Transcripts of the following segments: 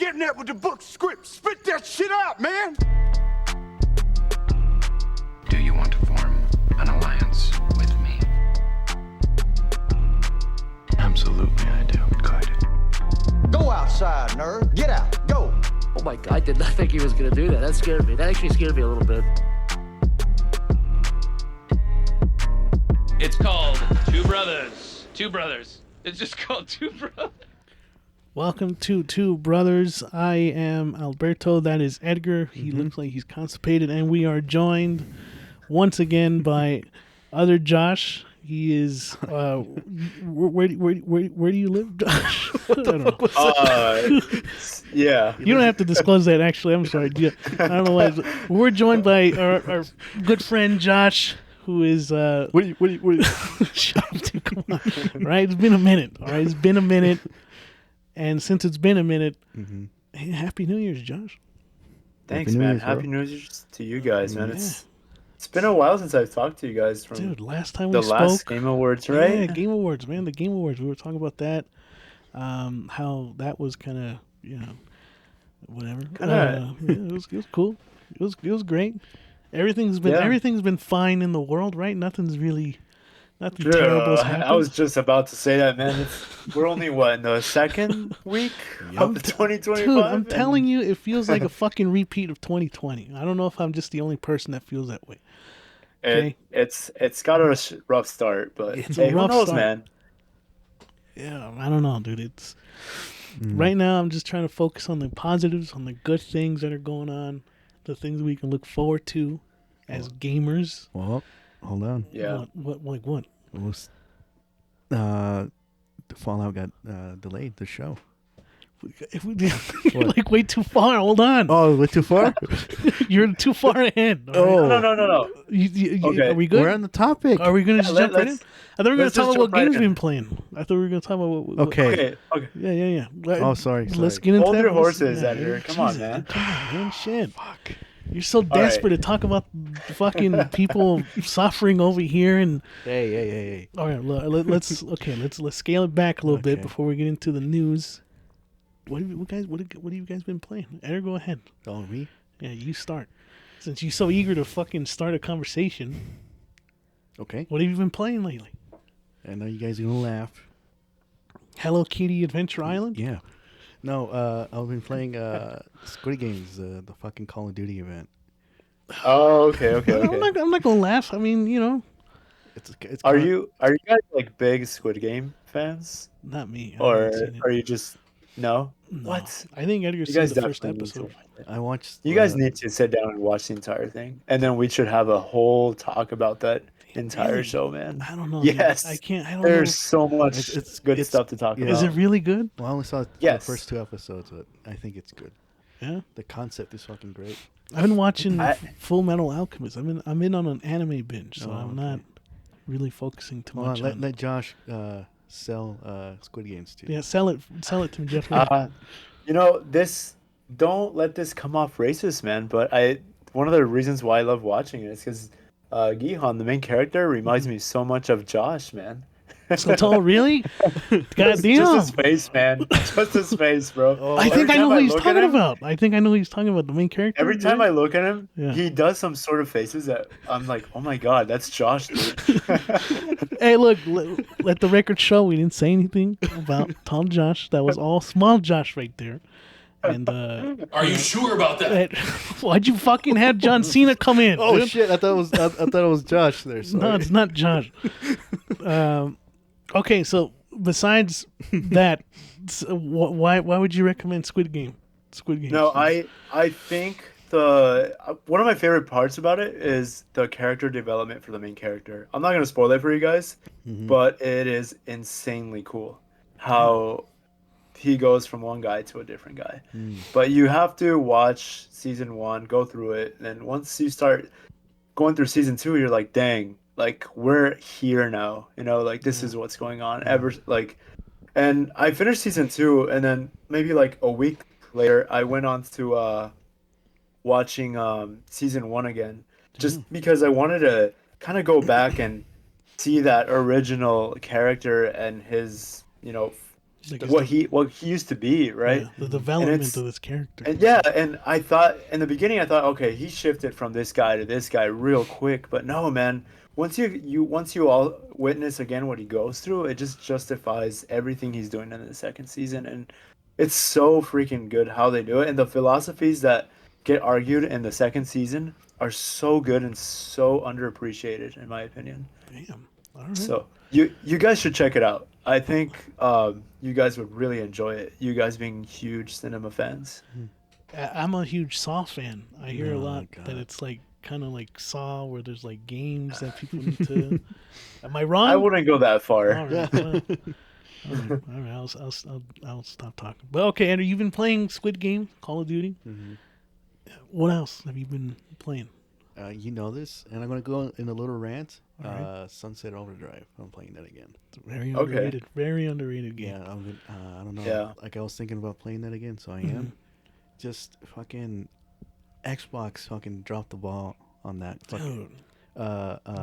getting at with the book script? Spit that shit out, man! Do you want to form an alliance with me? Absolutely, I do. Good. Go outside, nerd. Get out. Go. Oh my God, I did not think he was going to do that. That scared me. That actually scared me a little bit. It's called Two Brothers. Two Brothers. It's just called Two Brothers. Welcome to Two Brothers. I am Alberto. That is Edgar. He looks like he's constipated, and we are joined once again by other Josh. He is. Where do you live, Josh? I don't know. Yeah. You don't have to disclose that. Actually, I'm sorry. I don't know why. We're joined by our good friend Josh, who is. What do you shut up, dude, come on. Right? It's been a minute. All right, it's been a minute. And since it's been a minute, hey, Happy New Year's, Josh. Thanks, man. Happy New Year's to you guys, man. It's been a while since I've talked to you guys from last time the we spoke. last Game Awards, right? Yeah, Game Awards, man. The Game Awards. We were talking about that. How that was kind of, whatever. It was cool. It was great. Everything's been fine in the world, right? Nothing terrible has happened. I was just about to say that, man. We're only in the second week of the 2025. Dude, I'm telling you, it feels like a fucking repeat of 2020. I don't know if I'm just the only person that feels that way. Okay? It's got a rough start, but it's hey, a rough who knows, start. Man? Yeah, I don't know, dude. It's right now. I'm just trying to focus on the positives, on the good things that are going on, the things we can look forward to as gamers. Well, hold on. Yeah. What? The Fallout got delayed. The show. If we you're like way too far. Hold on. Oh, way too far. You're too far ahead. Oh No. Okay. Are we good? We're on the topic. Are we going to just jump right in? I thought we were going to talk about what games we've been playing. I thought we were going to talk about what. Okay. Yeah. Oh, sorry. Let's get into Hold that. your horses, Edgar. Come on, man. Come on, man. Shit. Fuck. You're so desperate to talk about fucking people suffering over here and. Hey. All right, let's scale it back a little bit before we get into the news. What have you guys been playing? Edgar, go ahead. Oh, me? Yeah, you start. Since you're so eager to fucking start a conversation. Okay. What have you been playing lately? I know you guys are gonna laugh. Hello Kitty Adventure Island? Yeah. No, I've been playing Squid Games, the fucking Call of Duty event. Oh, okay. I'm not gonna laugh. I mean, It's Are you guys like big Squid Game fans? Not me. Or are you just no? What? I think Edgar's You seen guys the first definitely need to episode. watch it. I watched. You guys need to sit down and watch the entire thing, and then we should have a whole talk about that entire show, man. I don't know. Yes, I can't. I don't There's know. so much good stuff to talk about. Is it really good? Well, I only saw the Yes. first 2 episodes, but I think it's good. Yeah. The concept is fucking great. I've been watching Full Metal Alchemist. I'm in on an anime binge, so I'm not really focusing too much on. Let Josh sell Squid Games to you. Yeah, sell it to me, Jeff. Don't let this come off racist, man. But one of the reasons why I love watching it is because Gihan, the main character, reminds me so much of Josh, man. So tall, really? God damn. Just his face, man. Just his face, bro. I think I know who he's talking about. I think I know who he's talking about, the main character. Every time I look at him, Yeah. he does some sort of faces that I'm like, oh my god, that's Josh, dude. Hey, look, let the record show we didn't say anything about tall Josh. That was all small Josh right there. And Are you sure about that? why'd you fucking have John Cena come in? Oh dude? shit! I thought it was Josh there. Sorry. No, it's not Josh. Okay, so besides that, why would you recommend Squid Game? No, I think one of my favorite parts about it is the character development for the main character. I'm not gonna spoil it for you guys, but it is insanely cool how he goes from one guy to a different guy. But you have to watch season 1, go through it, and then once you start going through season 2, you're like, dang, like we're here now. Like this is what's going on. And I finished season 2, and then maybe like a week later, I went on to watching season 1 again, just because I wanted to kind of go back and see that original character and his Like what he used to be, right? yeah, the development it's- of this character. And yeah, and I thought in the beginning, I thought, okay, he shifted from this guy to this guy real quick, but no, man. Once you all witness again what he goes through, it just justifies everything he's doing in the second season, and it's so freaking good how they do it, and the philosophies that get argued in the second season are so good and so underappreciated, in my opinion. Damn. All right. So you guys should check it out. I think you guys would really enjoy it. You guys being huge cinema fans. I'm a huge Saw fan. I hear a Oh, lot God. that it's like kind of like Saw, where there's like games that people need to. Am I wrong? I wouldn't go that far. All right. Well, all right. I'll stop talking. But okay, Andrew, you've been playing Squid Game, Call of Duty. Mm-hmm. What else have you been playing? You know this, and I'm gonna go in a little rant. Alright. Sunset Overdrive. I'm playing that again. Very Okay. underrated. Very underrated game. Yeah, I don't know. Yeah. Like I was thinking about playing that again, so I Mm-hmm. am. Just fucking Xbox fucking dropped the ball on that fucking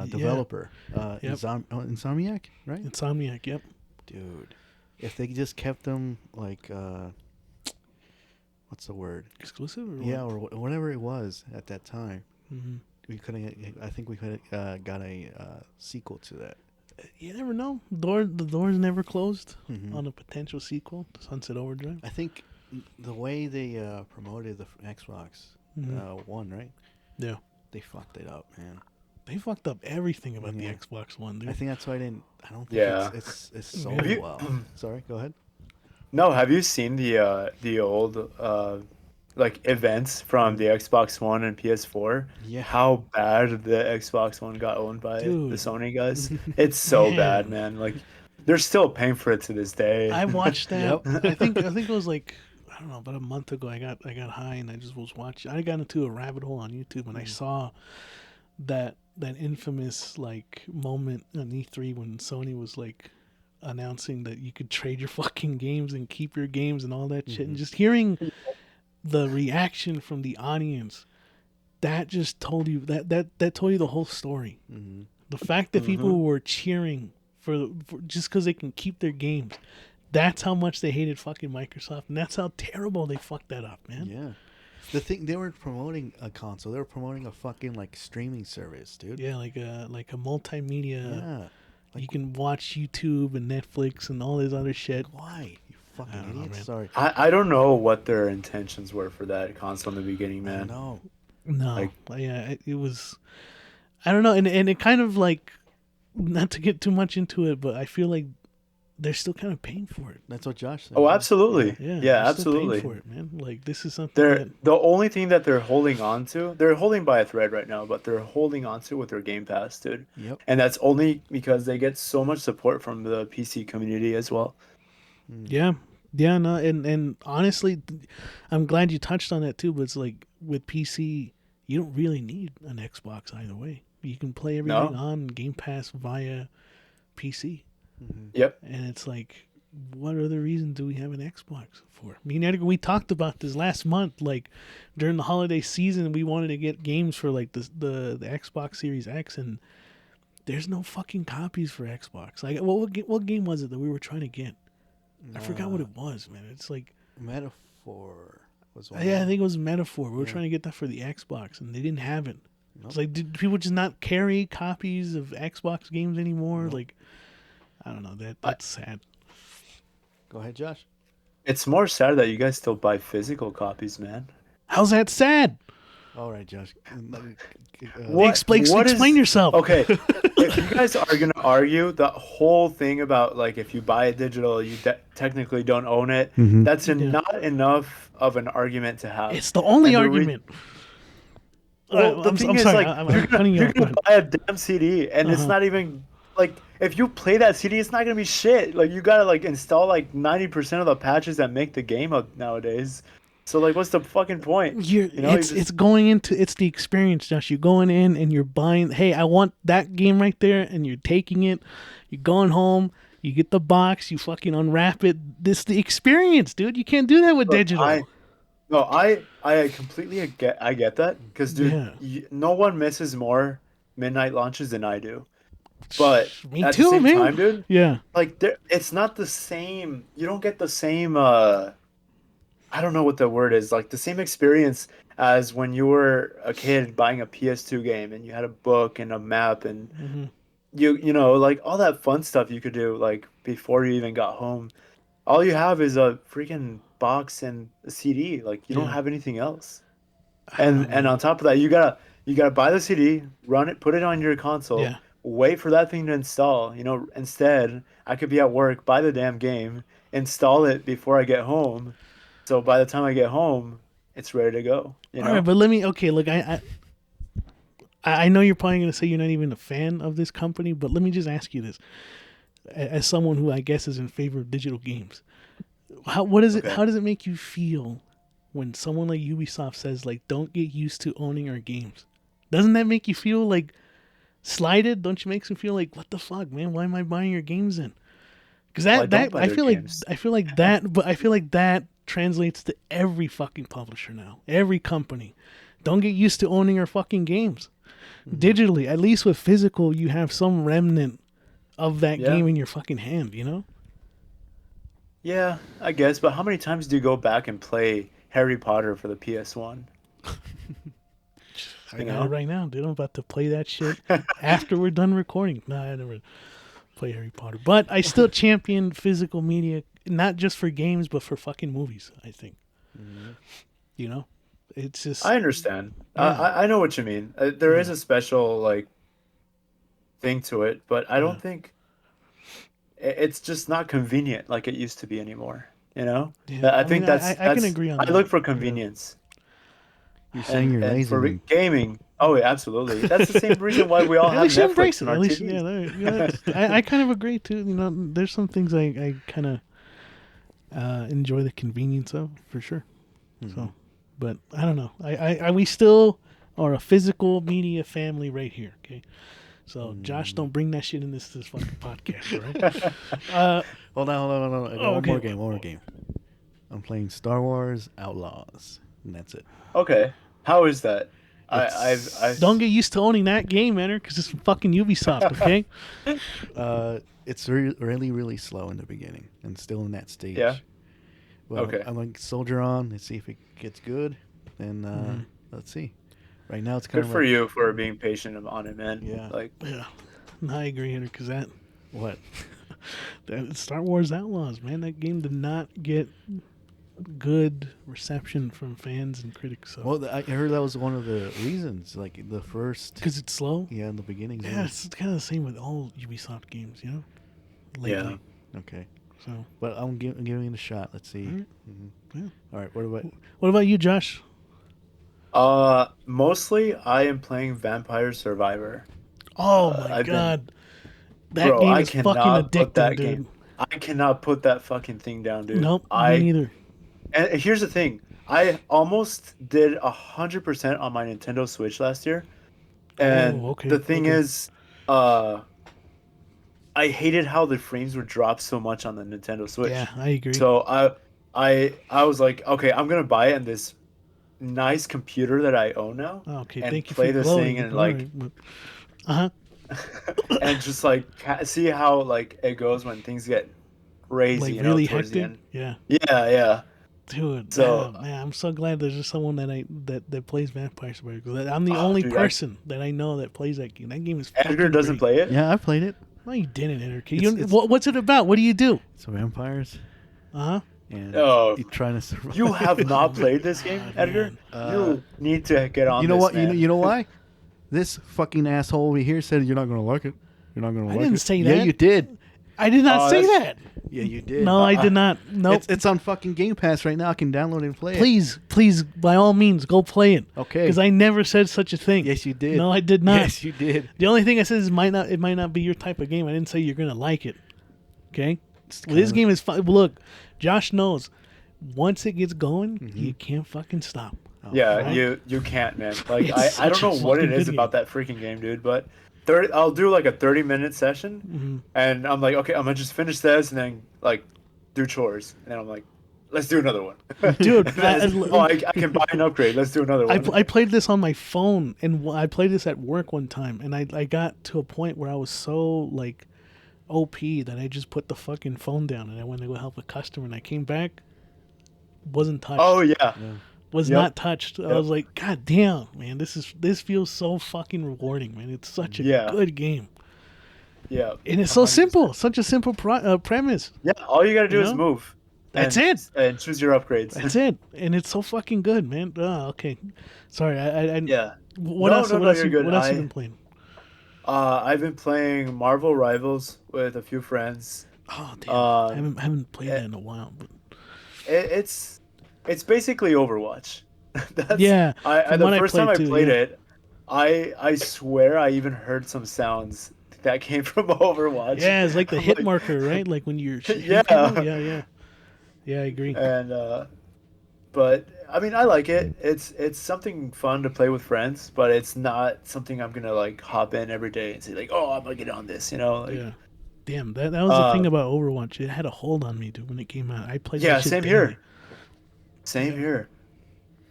developer. Yep. Insomniac, right? Insomniac. Yep. Dude, if they just kept them like what's the word? Exclusive. Or Yeah, what? or whatever it was at that time. Mhm. We could have. I think we could have got a sequel to that. You never know. The door's never closed Mhm. on a potential sequel to Sunset Overdrive. I think the way they promoted the Xbox One, right? Yeah. They fucked it up, man. They fucked up everything about Yeah. the Xbox One, dude. I think that's why I didn't. I don't think Yeah. it's so Have you- well. Sorry, go ahead. No, have you seen the old like events from the Xbox One and PS4? Yeah. How bad the Xbox One got owned by Dude. the Sony guys. It's so Man. bad, man. Like they're still paying for it to this day. I watched that. I think it was like, I don't know, about a month ago. I got high and I just was watching. I got into a rabbit hole on YouTube and I saw that infamous like moment on E3 when Sony was like announcing that you could trade your fucking games and keep your games and all that shit, and just hearing the reaction from the audience, that just told you that told you the whole story. Mm-hmm. The fact that people were cheering for just because they can keep their games, that's how much they hated fucking Microsoft, and that's how terrible they fucked that up, man. Yeah. The thing, they weren't promoting a console; they were promoting a fucking like streaming service, dude. Yeah, like a multimedia. Yeah. You can watch YouTube and Netflix and all this other shit. Why? You I fucking don't know, idiot. man. Sorry. I don't know what their intentions were for that console in the beginning, man. No. No, Like- yeah, it was. I don't know, and it kind of like, not to get too much into it, but I feel like they're still kind of paying for it. That's what Josh said. Oh, absolutely. Yeah, Yeah, they're still paying absolutely. for it, man. Like this is something They're that the only thing that they're holding on to. They're holding by a thread right now, but they're holding on to with their Game Pass, dude. Yep. And that's only because they get so much support from the PC community as well. Yeah, no, and honestly, I'm glad you touched on that too. But it's like with PC, you don't really need an Xbox either way. You can play everything No. on Game Pass via PC, Yep. and it's like, what other reason do we have an Xbox for? Me and Edgar, we talked about this last month. Like during the holiday season, we wanted to get games for like the Xbox Series X, and there's no fucking copies for Xbox. Like, what game was it that we were trying to get? I forgot what it was, man. It's like, Metaphor was one. yeah, I think it was Metaphor. We were trying to get that for the Xbox, and they didn't have it. It's like, did people just not carry copies of Xbox games anymore? Like, I don't know. That's sad. Go ahead, Josh. It's more sad that you guys still buy physical copies, man. How's that sad? All right, Josh. Explain yourself. Okay, if you guys are gonna argue the whole thing about like if you buy it digital, you technically don't own it. That's not enough of an argument to have. It's the only And the argument. Well, the I'm thing is, sorry. like, I'm you're cutting you gonna off. Go ahead. buy a damn CD, and it's not even like if you play that CD, it's not gonna be shit. Like you gotta like install like 90% of the patches that make the game up nowadays. So like, what's the fucking point? It's going into it's the experience, Josh. You're going in and you're buying. Hey, I want that game right there, and you're taking it. You're going home. You get the box. You fucking unwrap it. This the experience, dude. You can't do that with digital. I completely get that because dude, Yeah. no one misses more midnight launches than I do. But Me at too, the same man. time, dude, Yeah. like it's not the same. You don't get the same. I don't know what the word is. Like the same experience as when you were a kid buying a PS2 game and you had a book and a map and Mm-hmm. you know like all that fun stuff you could do like before you even got home. All you have is a freaking box and a CD. Like you don't Yeah. have anything else. I don't know, And man. on top of that, you gotta buy the CD, run it, put it on your console, Yeah. wait for that thing to install. You know, instead, I could be at work, buy the damn game, install it before I get home. So by the time I get home, it's ready to go. You All know? right, but let me. Okay, look, I know you're probably gonna say you're not even a fan of this company, but let me just ask you this: as someone who I guess is in favor of digital games, what is it? Okay. How does it make you feel when someone like Ubisoft says like, "Don't get used to owning our games"? Doesn't that make you feel like slighted? Don't you make them feel like, "What the fuck, man? Why am I buying your games then?" Because Well, I don't buy I their feel games. like that, but I feel like that translates to every fucking publisher now, every company. Don't get used to owning our fucking games digitally. At least with physical, you have some remnant of that Yeah. game in your fucking hand. You know? Yeah, I guess. But how many times do you go back and play Harry Potter for the PS1? I You got know? it right now, dude. I'm about to play that shit after we're done recording. No, I never play Harry Potter, but I still champion physical media, not just for games, but for fucking movies. I think. You know, it's just. I understand. Yeah. I know what you mean. There is Yeah. a special like thing to it, but I Yeah. don't think it's just not convenient like it used to be anymore. You know, Yeah, I I think mean, I can agree on I that. look for Yeah. convenience, You're saying you're and lazy. for Then. gaming, oh yeah, absolutely. That's the same reason why we all At have least you Netflix embrace in it. our At least, TVs. yeah. I kind of agree too. You know, there's some things I kind of enjoy the convenience of for sure. So, but I don't know. We still are a physical media family right here. Okay, so Josh, don't bring that shit in this fucking podcast, all right? Hold on. I got okay. one more game. I'm playing Star Wars Outlaws, and that's it. Okay, how is that? It's- Don't get used to owning that game, Enter, because it's fucking Ubisoft. Okay. It's really slow in the beginning, and still in that stage. Yeah. Well, Okay. I'm like soldier on. Let's see if it gets good. Then let's see. Right now, it's kind Good of for like, you for being patient on it, man. Yeah. Like Yeah, no, I agree, Enter, because that What? Star Wars Outlaws, man, that game did not get good reception from fans and critics. So Well, I heard that was one of the reasons. Like the first, because it's slow. yeah, in the beginning. Yeah, it's kind of the same with all Ubisoft games, you know. Lately, Okay, so but I'm giving it a shot. Let's see. Alright. Yeah. All right. What what about you, Josh? mostly I am playing Vampire Survivor. Oh my I've been- god, that Bro, game I is cannot fucking put addicting, that dude. game. I cannot put that fucking thing down, dude. Nope, me neither. And here's the thing. I almost did 100% on my Nintendo Switch last year. And okay, the thing okay. is, I hated how the frames would drop so much on the Nintendo Switch. Yeah, I agree. So I was like, okay, I'm gonna buy it in this nice computer that I own now. Okay, and thank you play for this glowing. thing and like and just like see how like it goes when things get crazy, like you know, really towards the hectic. end. Yeah, Yeah. dude. So- man, I'm so glad there's just someone that plays Vampire Survivor. 'Cause I'm the only dude, person that I know that plays that game. That game is Edgar fucking doesn't great. play it. Yeah, I played it. No, you didn't, Enter. It's- What's it about? What do you do? So vampires Uh huh. and Oh. you're trying to survive. You have not played this game, Edgar. You need to get on. You know this, what? Man. You know why? This fucking asshole over here said you're not gonna like it. You're not gonna like it. didn't say Yeah, that. you did. I did not Oh, say that's- that. Yeah, you did. No, I did not. Nope. It's on fucking Game Pass right now. I can download it and play it. Please, by all means, go play it. Okay. Because I never said such a thing. Yes, you did. No, I did not. Yes, you did. The only thing I said is it might not be your type of game. I didn't say you're gonna like it. Okay. Well, this game is fun. Look, Josh knows. Once it gets going, you can't fucking stop. Yeah, Right? you can't, man. Like It's I don't such a know what it fucking is good about that freaking game, dude. But I'll do like a 30-minute session, and I'm like, okay, I'm gonna just finish this and then like do chores, and then I'm like, Let's do another one. Dude, I can buy an upgrade. Let's do another one. I played this on my phone, and I played this at work one time, and I got to a point where I was so like OP that I just put the fucking phone down, and I went to go help a customer, and I came back, wasn't touched. Oh yeah. Was Yep. not touched. I was like, God damn, man, this feels so fucking rewarding, man. It's such a good game. Yeah. And it's so simple, such a simple premise. Yeah, all you gotta do is know? move. That's and, it. And choose your upgrades. That's it. And it's so fucking good, man. Oh, okay. Sorry, I Yeah. What else? What else? You're good. What else you been playing? I've been playing Marvel Rivals with a few friends. Oh damn! I haven't played that in a while. But It's basically Overwatch. That's, yeah. The first time I played it, I swear I even heard some sounds that came from Overwatch. Yeah, it's like the hit marker, right? Like when you're yeah. Yeah, I agree. And but I mean, I like it. It's something fun to play with friends, but it's not something I'm gonna like hop in every day and say like, oh, I'm gonna get on this, you know? Like, yeah. Damn, that was the thing about Overwatch. It had a hold on me, dude, when it came out. I played. Yeah, that shit same daily. here. Same here.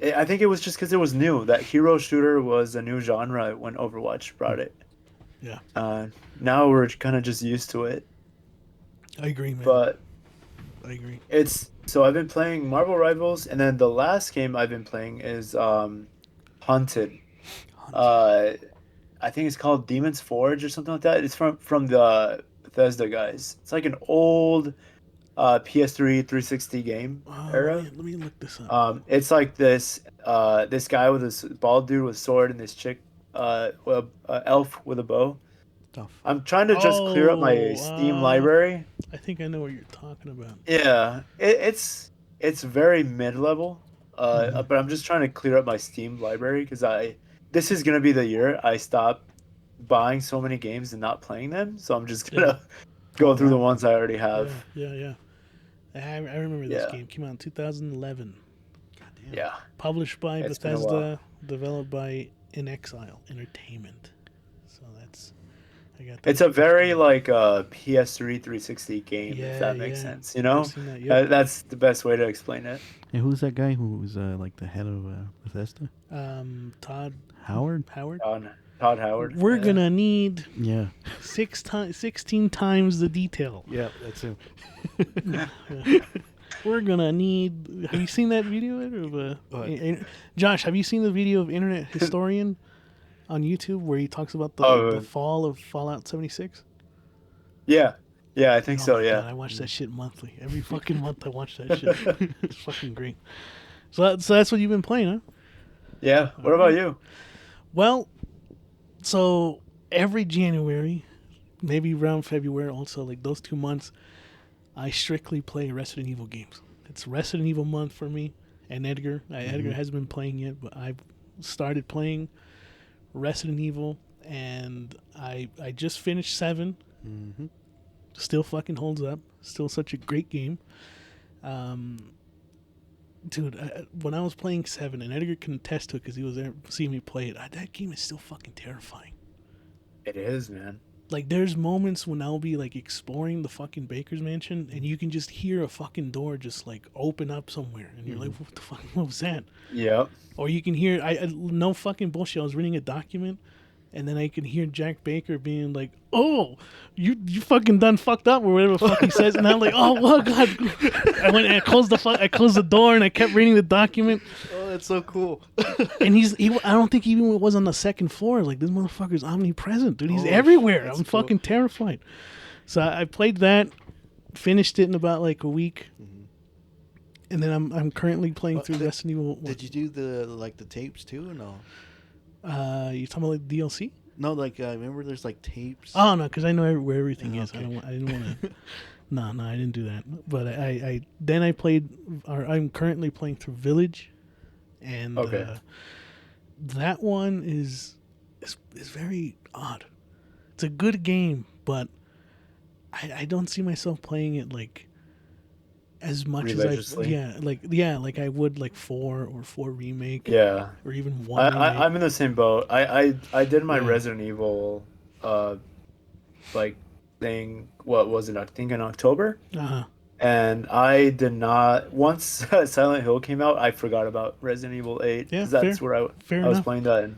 I think it was just because it was new. That hero shooter was a new genre when Overwatch brought it. Yeah. Now we're kind of just used to it. I agree, man. But I agree. So I've been playing Marvel Rivals, and then the last game I've been playing is Hunted. I think it's called Demon's Forge or something like that. It's from the Bethesda guys. It's like an old PS3 360 game era. Let me look this up. It's like this guy with this bald dude with a sword and this chick elf with a bow. Tough. I'm trying to just clear up my Steam library. I think I know what you're talking about. Yeah, it's very mid-level, but I'm just trying to clear up my Steam library because this is gonna be the year I stop buying so many games and not playing them. So I'm just gonna go through the ones I already have. Yeah. I remember this game. Came out in 2011. Goddamn. Yeah. Published by It's been a while. Bethesda, developed by In Exile Entertainment. So that's I got that. It's a very like PS3 360 game, Yeah, if that makes yeah. sense. You know, I've seen that, yep. that's the best way to explain it. And who's that guy who was like the head of Bethesda? Todd Howard. Todd Howard. We're gonna need Yeah. 16 times the detail. Yeah, that's him. We're gonna need. Have you seen that video of Josh? Have you seen the video of Internet Historian on YouTube where he talks about the fall of Fallout 76? Yeah, I think so. my Yeah. God, I watch that shit monthly. Every fucking month I watch that shit. It's fucking great. So that's what you've been playing, huh? Yeah. What about you? Well, so every January, maybe around February also, like those 2 months, I strictly play Resident Evil games. It's Resident Evil month for me and Edgar. Edgar hasn't been playing yet, but I've started playing Resident Evil, and I just finished 7. Mm-hmm. Still fucking holds up. Still such a great game. Dude, when I was playing 7, and Edgar can attest to it because he was there seeing me play it, that game is still fucking terrifying. It is, man. Like, there's moments when I'll be, like, exploring the fucking Baker's Mansion, and you can just hear a fucking door just, like, open up somewhere, and you're like, what the fuck, what was that? Yep. Or you can hear, no fucking bullshit, I was reading a document, and then I can hear Jack Baker being like, oh, you fucking done fucked up, or whatever the fuck he says, and I'm like, oh, well, God. I went and I closed the door, and I kept reading the document. Oh, that's so cool. And I don't think he even was on the second floor. Like, this motherfucker's omnipresent, dude. He's Oh, everywhere. that's I'm cool. fucking terrified. So I played that, finished it in about like a week, and then I'm currently playing through Resident Evil. Did you do the tapes too or no? You talking about like DLC? No, like remember there's like tapes. Oh no, because I know where everything is. I Okay. didn't want to. No, I didn't do that. But I played. Or I'm currently playing through Village, and that one is very odd. It's a good game, but I don't see myself playing it like as much as like I would like 4 or 4 remake. Yeah. Or even 1. I'm in the same boat. I did my Resident Evil like thing. What was it? I think in October. And I did not. Once Silent Hill came out, I forgot about Resident Evil 8 Yeah, because that's fair. where Fair I was enough. playing that and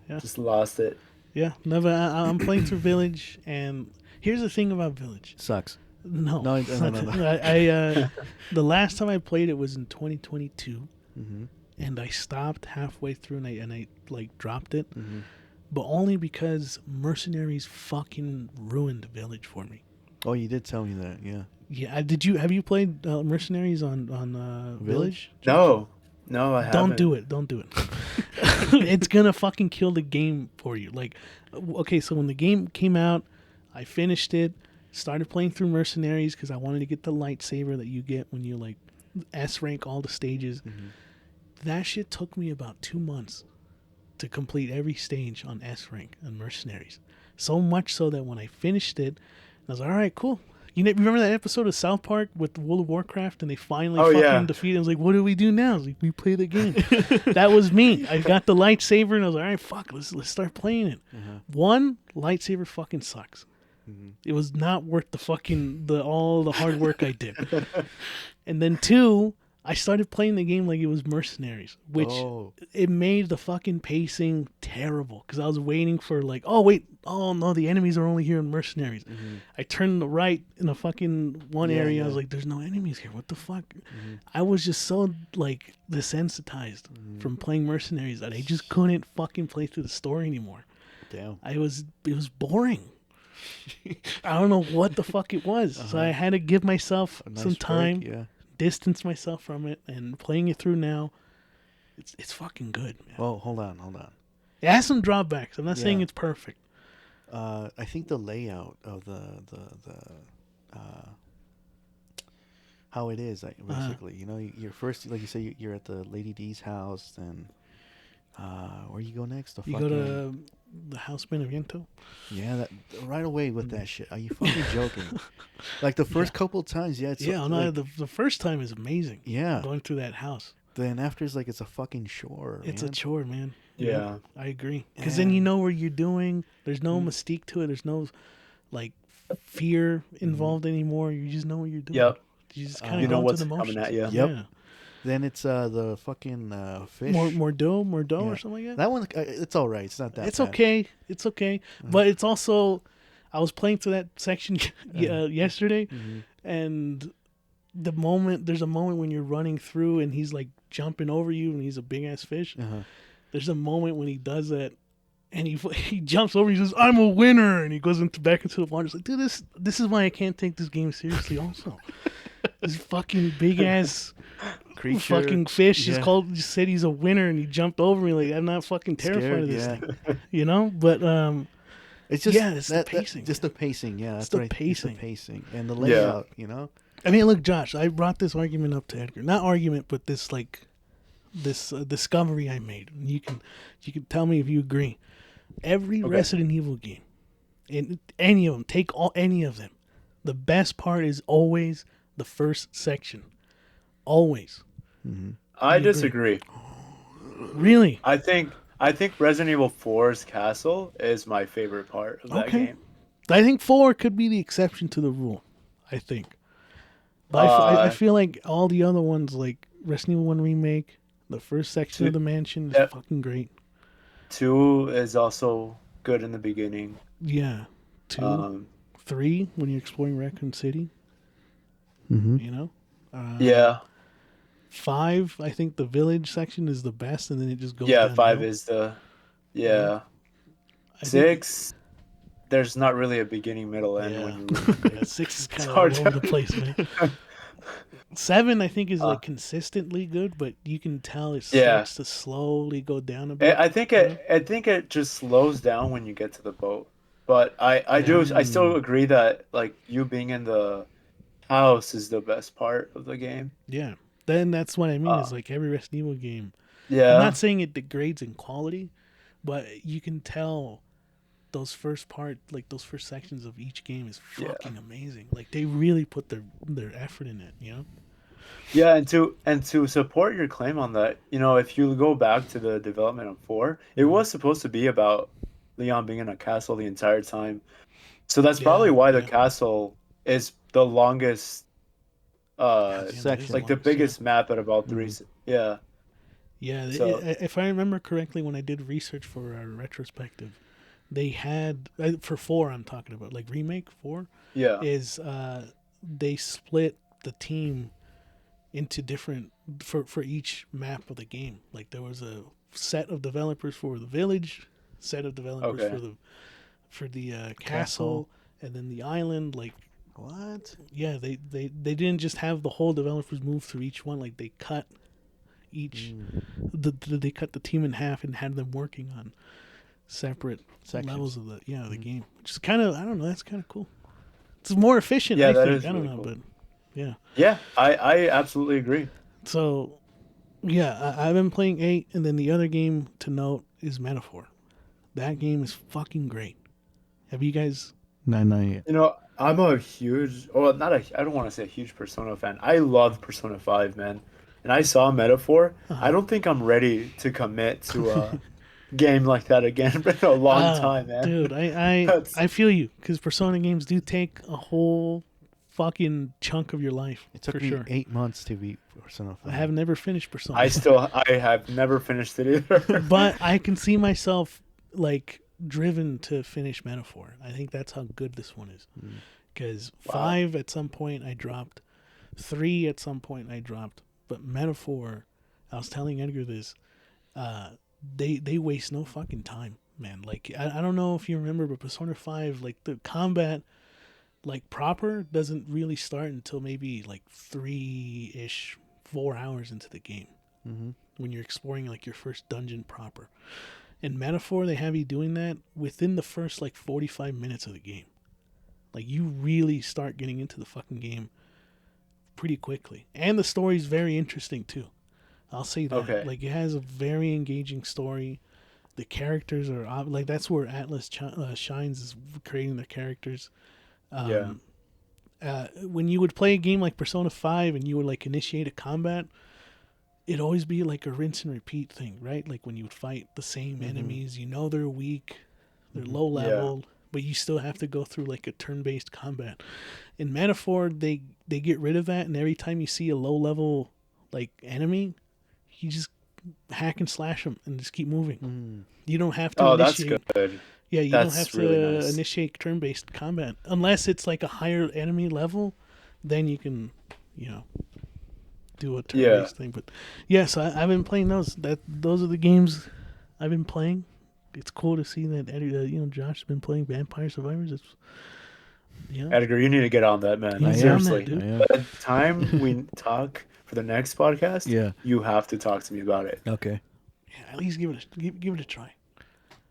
Yeah. just lost it. Yeah, never. I'm playing through Village, and here's the thing about Village. Sucks. No, No, it's no, not no, that. no. The last time I played it was in 2022, Mm-hmm. and I stopped halfway through, and I like dropped it, Mm-hmm. but only because Mercenaries fucking ruined Village for me. Oh, you did tell me that. Yeah. Yeah, did you have you played Mercenaries on Village? No, I haven't. Don't do it. Don't do it. It's gonna fucking kill the game for you. Like, okay, so when the game came out, I finished it, started playing through Mercenaries because I wanted to get the lightsaber that you get when you like S rank all the stages. Mm-hmm. That shit took me about 2 months to complete every stage on S rank and Mercenaries. So much so that when I finished it, I was like, all right, cool. You remember that episode of South Park with World of Warcraft and they finally fucking defeated? I was like, what do we do now? I was like, we play the game. That was me. I got the lightsaber and I was like, all right, fuck, let's start playing it. One, lightsaber fucking sucks. It was not worth all the hard work I did. And then two, I started playing the game like it was Mercenaries, which it made the fucking pacing terrible because I was waiting for like, oh no, the enemies are only here in Mercenaries. I turned the right in a fucking one area. I was like, there's no enemies here. What the fuck? I was just so like desensitized from playing Mercenaries that I just couldn't fucking play through the story anymore. Damn. It was boring. I don't know what the fuck it was. So I had to give myself some time. Yeah. Distance myself from it, and playing it through now, it's fucking good, man. Well, hold on. It has some drawbacks. I'm not saying it's perfect. I think the layout of the how it is, like, basically, you know, you're first, like you say, you're at the Lady D's house, and where you go next? You go to the House Beneviento. Yeah, that right away with that shit. Are you fucking joking? Like the first couple times, yeah. It's The first time is amazing. Yeah, going through that house. Then after it's like it's a fucking chore. It's man. a chore, man. Yeah, I agree. Because then you know where you're doing. There's no mystique to it. There's no like fear involved anymore. You just know what you're doing. Yep. You just kind of you know go what's through the motions. coming at you. Yep. Yeah. Then it's the fucking fish. Mordeaux Yeah. or something like that. That one, it's all right. It's not that. It's bad. okay. It's okay. But it's also, I was playing through that section yesterday, and there's a moment when you're running through and he's like jumping over you and he's a big ass fish. There's a moment when he does that, and he jumps over. He says, "I'm a winner," and he goes back into the water. It's like, dude, this is why I can't take this game seriously. Also, this fucking big ass Creature. fucking fish just said he's a winner, and he jumped over me. Like, I'm not fucking terrified of this thing, you know. But it's just it's the pacing. Just the pacing. Yeah, It's that's the right. pacing. It's the pacing and the layout. You know. I mean, look, Josh, I brought this argument up to Edgar. Not argument, but this discovery I made. And you can tell me if you agree. Every Resident Evil game, in any of them, any of them, the best part is always the first section. Always. I disagree. Really? I think Resident Evil 4's castle is my favorite part of that game. I think 4 could be the exception to the rule. I think. But I feel like all the other ones, like Resident Evil 1 Remake, the first section of the mansion is fucking great. 2 is also good in the beginning. Yeah. 2, 3, when you're exploring Raccoon City. You know? Yeah. 5, I think the village section is the best, and then it just goes Yeah, downhill. 5 is the... Yeah. 6, there's not really a beginning, middle, end. When you... 6 is kind of all over the place, man. 7, I think, is like consistently good, but you can tell it starts to slowly go down a bit. I think it just slows down when you get to the boat. But I still agree that like you being in the house is the best part of the game. Yeah. Then that's what I mean. Is like every Resident Evil game. Yeah. I'm not saying it degrades in quality, but you can tell those first sections of each game is fucking amazing. Like they really put their effort in it, you know? Yeah, and to support your claim on that, you know, if you go back to the development of 4, it was supposed to be about Leon being in a castle the entire time. So that's probably why the castle is the longest Section. like the biggest map out of all three. Yeah. Yeah, So- if I remember correctly, when I did research for our retrospective, they had for 4. I'm talking about like remake 4. Yeah. Is they split the team into different for each map of the game. Like there was a set of developers for the village, set of developers Okay. for the castle, and then the island. Like What? yeah, they didn't just have the whole developers move through each one. Like they cut each they cut the team in half and had them working on separate Sections. levels of the game, which is kind of, I don't know, that's kind of cool. It's more efficient. Yeah, I that think. is I don't really know, cool. but yeah. Yeah, I absolutely agree. So yeah, I've been playing 8, and then the other game to note is Metaphor. That game is fucking great. Have you guys? Not yet. You know, I'm a huge, well, not a, I don't want to say a huge Persona fan. I love Persona 5, man. And I saw Metaphor. I don't think I'm ready to commit to a game like that again for a long time, man. Dude, I That's- I feel you, because Persona games do take a whole fucking chunk of your life. It took for me sure. 8 months to beat Persona 5. I have never finished Persona. I have never finished it either. But I can see myself like driven to finish Metaphor. I think that's how good this one is. Because 5 at some point I dropped, 3 at some point I dropped, but Metaphor, I was telling Edgar this, they waste no fucking time, man. Like I don't know if you remember, but Persona 5, like the combat, like proper, doesn't really start until maybe like 3-ish, 4 hours into the game. When you're exploring like your first dungeon proper. In Metaphor, they have you doing that within the first like 45 minutes of the game. Like you really start getting into the fucking game pretty quickly. And the story's very interesting too. I'll say that. Okay. Like it has a very engaging story. The characters are like, that's where Atlas shines, is creating their characters. When you would play a game like Persona 5 and you would like initiate a combat, it'd always be like a rinse and repeat thing, right? Like when you would fight the same enemies, you know they're weak, they're low level, but you still have to go through like a turn-based combat. In Metaphor, they get rid of that, and every time you see a low level like enemy, you just hack and slash them and just keep moving. You don't have to initiate. That's good. Yeah, you That's don't have to really nice. initiate turn-based combat unless it's like a higher enemy level. Then you can, do a turn-based thing. But yes, I've been playing those. Those are the games I've been playing. It's cool to see that Josh has been playing Vampire Survivors. It's Edgar, you need to get on that, man. He's Seriously. on that, dude. I am. By the time we talk for the next podcast, Yeah. you have to talk to me about it. Okay. Yeah, at least give it a try. I was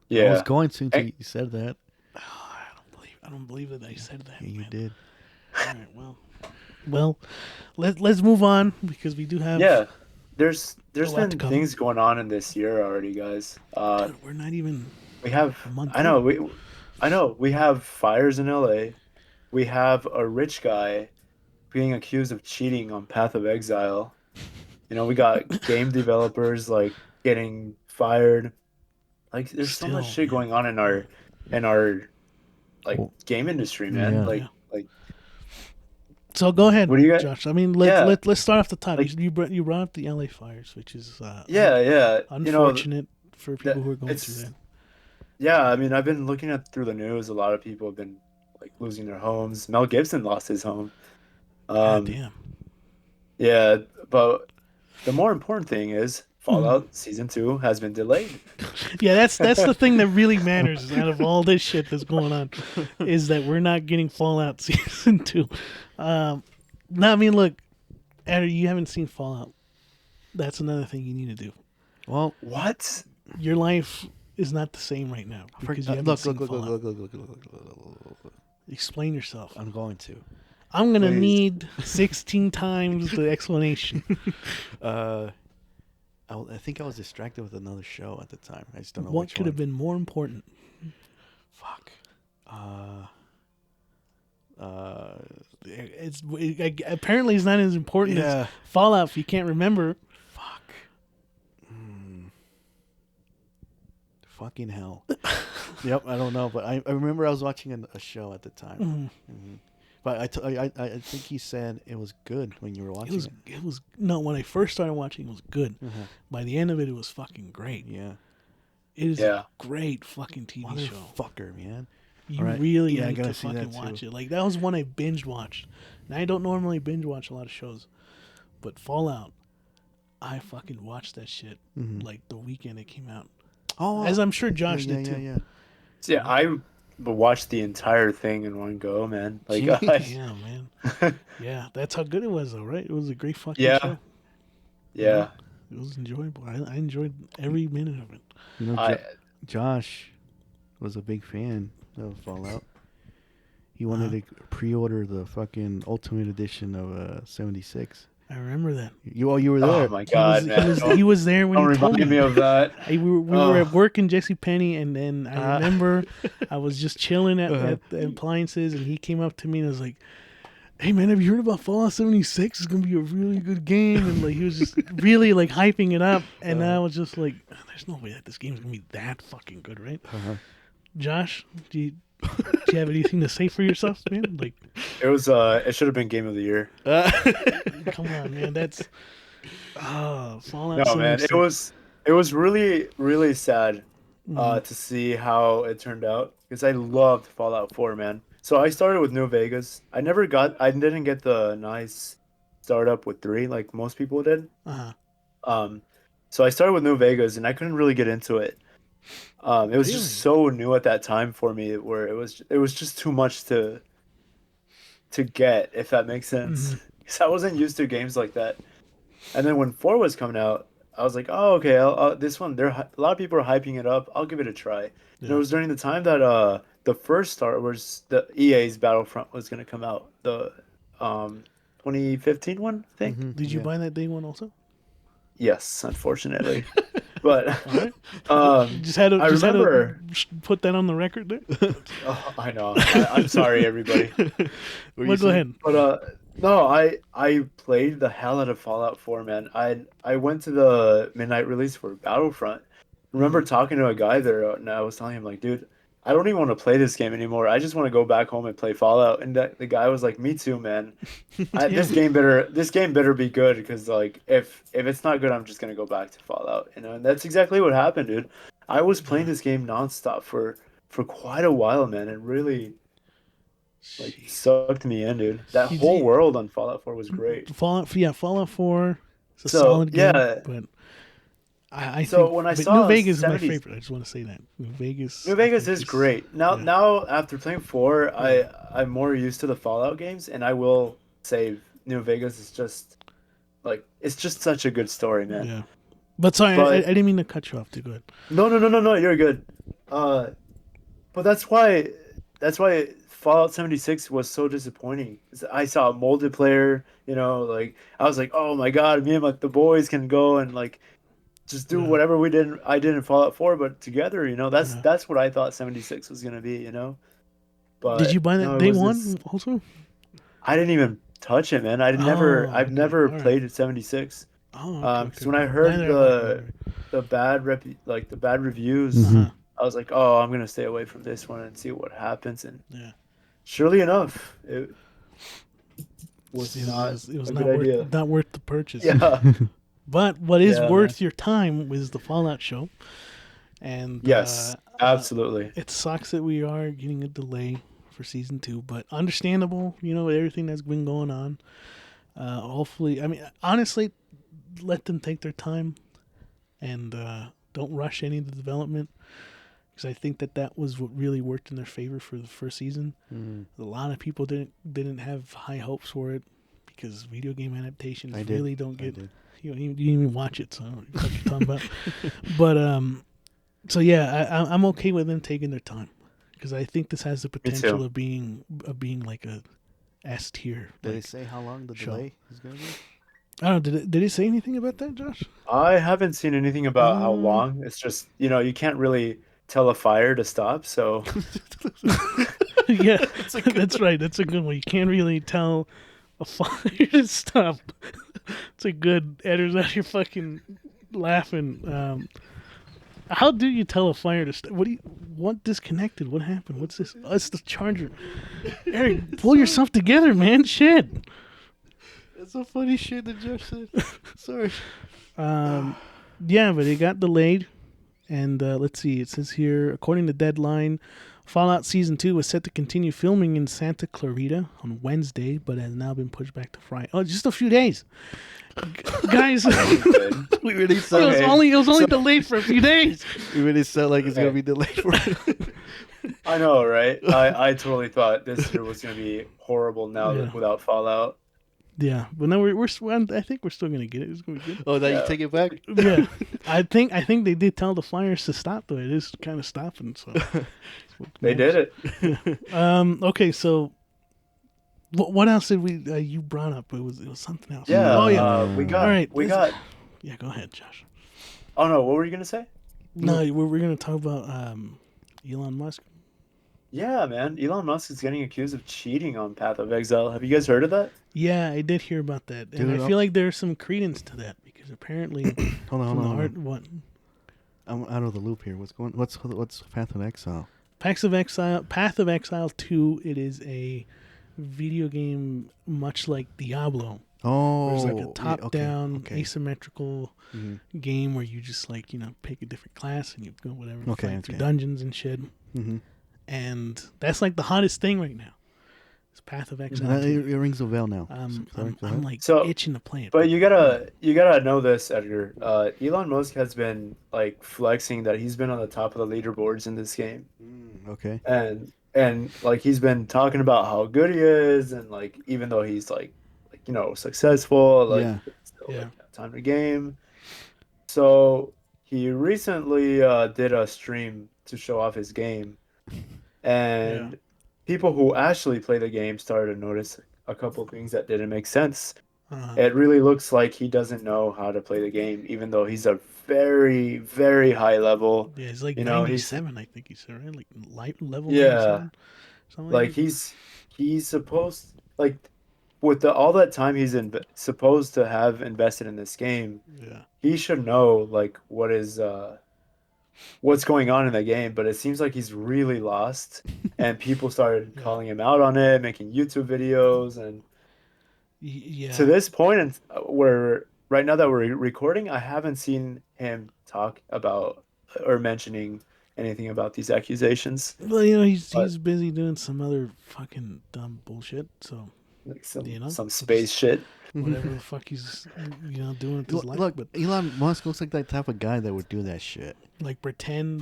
Yeah. going to until you said that. I don't believe that I said that. Yeah, you man. did. All right, well, let's move on, because we do have. Yeah. There's lot been to come. things going on in this year already, guys. Dude, we're not even. We have A month I know we have fires in LA. We have a rich guy being accused of cheating on Path of Exile. We got game developers like getting fired. Like there's so much Still, shit going on in our like Well, game industry, man. yeah. Like So go ahead, What do you got? Josh. I mean, Yeah. let's start off the top. Like- you brought up the LA fires, which is yeah. unfortunate for people who are going it's- through that. Yeah, I mean, I've been looking at through the news. A lot of people have been like losing their homes. Mel Gibson lost his home. God damn. Yeah, but the more important thing is Fallout Season 2 has been delayed. Yeah, that's the thing that really matters out of all this shit that's going on, is that we're not getting Fallout Season 2. No, I mean, look, Eddie, you haven't seen Fallout. That's another thing you need to do. Well, What? Your life is not the same right now because you haven't look, seen look, look, Fallout. look. Explain yourself. I'm going to. I'm gonna Please. need 16 times the explanation. I think I was distracted with another show at the time. I just don't know What which could one. have been more important? Fuck. Apparently it's not as important Yeah. as Fallout if you can't remember. Fuck. Fucking hell. Yep, I don't know, but I remember I was watching a show at the time. But I think he said it was good when you were watching it. It was no. When I first started watching, it was good. By the end of it, it was fucking great. Yeah. It is a great fucking TV show. Motherfucker, man. You All right. really Yeah, I need gotta to see fucking that watch too. it. Like that was one I binge watched. And I don't normally binge watch a lot of shows, but Fallout, I fucking watched that shit like the weekend it came out. Oh, As I'm sure Josh yeah, did too. Yeah. Yeah, I watched the entire thing in one go, man. Like, Yeah, man. Yeah, that's how good it was, though, right? It was a great fucking show. Yeah. It was enjoyable. I enjoyed every minute of it. You know, Josh was a big fan of Fallout. He wanted to pre-order the fucking Ultimate Edition of 76. I remember that. You were there. Oh my god, man! He was there when Don't you told remind me of that. We were at work in JCPenney, and then I remember I was just chilling at the appliances, and he came up to me and was like, "Hey man, have you heard about Fallout 76? It's gonna be a really good game." And like he was just really like hyping it up, and I was just like, "There's no way that this game's gonna be that fucking good, right?" Josh, do you have anything to say for yourself, man? Like, It was it should have been game of the year. come on, man, that's Fallout. No, man, 76. it was really really sad to see how it turned out because I loved Fallout 4, man. So I started with New Vegas. I didn't get the nice startup with 3 like most people did. So I started with New Vegas and I couldn't really get into it. It was just so new at that time for me, where it was just too much to get, if that makes sense. Because I wasn't used to games like that. And then when 4 was coming out, I was like, oh, okay, this one, a lot of people are hyping it up. I'll give it a try. And it was during the time that the first Star Wars, the EA's Battlefront was going to come out, the 2015 one, I think. Did you buy that day one also? Yes, unfortunately. But Just had to, I remember. put that on the record there. Oh, I know. I'm sorry, everybody. Well, go ahead. But no, I played the hell out of Fallout 4, man. I went to the midnight release for Battlefront. I remember talking to a guy there, and I was telling him like, dude, I don't even want to play this game anymore. I just want to go back home and play Fallout. And the guy was like, me too, man. This game better be good, because like if it's not good, I'm just gonna go back to Fallout. You know, and that's exactly what happened, dude. I was playing this game nonstop for quite a while, man. It really like sucked me in, dude. That whole world on Fallout 4 was great. Fallout 4 is a solid game, but I think when I but saw New Vegas 70s is my favorite. I just want to say that New Vegas is great. Now after playing 4, I'm more used to the Fallout games, and I will say New Vegas is just like, it's just such a good story, man. Yeah. But sorry, I didn't mean to cut you off. Too good. No, you're good. But that's why Fallout 76 was so disappointing. I saw a multiplayer, you know, like I was like, oh my god, me and like the boys can go and like just do whatever I did in Fallout 4, but together, you know, that's what I thought 76 was gonna be, you know. But did you buy that day one also? I didn't even touch it, man. I've never played at 76. Because when I heard the bad reviews, I was like, oh, I'm gonna stay away from this one and see what happens. And surely enough, it was not worth the purchase. Yeah. But what is worth your time was the Fallout show. And yes, absolutely. It sucks that we are getting a delay for season 2, but understandable, you know, everything that's been going on. Hopefully, I mean, honestly, let them take their time and don't rush any of the development, because I think that was what really worked in their favor for the first season. A lot of people didn't have high hopes for it, because video game adaptations really don't get... You didn't even watch it, so I don't know what you're talking about. But so yeah, I'm okay with them taking their time, because I think this has the potential of being like a S tier. Did they say how long the delay is going to be? I don't know. Did he say anything about that, Josh? I haven't seen anything about how long. It's just, you know, you can't really tell a fire to stop, so. Yeah, that's right. That's a good one. You can't really tell a fire to stop. It's a good editors out here fucking laughing. How do you tell a fire to stop? what disconnected? What happened? What's this? Oh, it's the charger. Eric, pull yourself together, man. Shit. That's some funny shit that Josh said. Sorry. Yeah, but it got delayed. And let's see. It says here, according to Deadline, Fallout Season 2 was set to continue filming in Santa Clarita on Wednesday, but has now been pushed back to Friday. Oh, just a few days. Guys, We really it sound. was only delayed for a few days. We really sound like it's gonna be delayed for. I know, right? I totally thought this year was gonna be horrible now without Fallout. Yeah, but now I think we're still gonna get it. It's gonna be good. Oh, now you take it back. Yeah, I think they did tell the fires to stop though. It is kind of stopping. So They did it. Okay, so what else did we you brought up? It was something else. Yeah. Oh yeah. We got. All right, We got. Yeah, go ahead, Josh. Oh no! What were you gonna say? No, we're gonna talk about Elon Musk. Yeah, man. Elon Musk is getting accused of cheating on Path of Exile. Have you guys heard of that? Yeah, I did hear about that, and Dude, I feel like there's some credence to that because apparently, Hold on. what I'm out of the loop here. What's Path of Exile? Path of Exile 2. It is a video game much like Diablo. Oh, There's like a top-down, okay. asymmetrical game where you just like pick a different class and you go whatever, fight through dungeons and shit. Mm-hmm. And that's like the hottest thing right now. It's Path of Exile. It rings a bell now. I'm like So- itching to play it. But you gotta know this, Edgar. Elon Musk has been like flexing that he's been on the top of the leaderboards in this game, Okay. and like he's been talking about how good he is, and like even though he's like successful, like still like, time to game. So he recently did a stream to show off his game, and people who actually play the game started to notice a couple things that didn't make sense. It really looks like he doesn't know how to play the game, even though he's a very, very high level. Yeah, he's like 97, I think he said, right? Like level. Yeah, 97, something like he's supposed, like with all that time he's supposed to have invested in this game. Yeah, he should know like what's going on in the game, but it seems like he's really lost, and people started calling him out on it, making YouTube videos, and to this point, and right now that we're recording, I haven't seen him talk about or mentioning anything about these accusations. Well, he's busy doing some other fucking dumb bullshit. So like some space shit. Whatever the fuck he's doing with his life. Look, but Elon Musk looks like that type of guy that would do that shit. like pretend,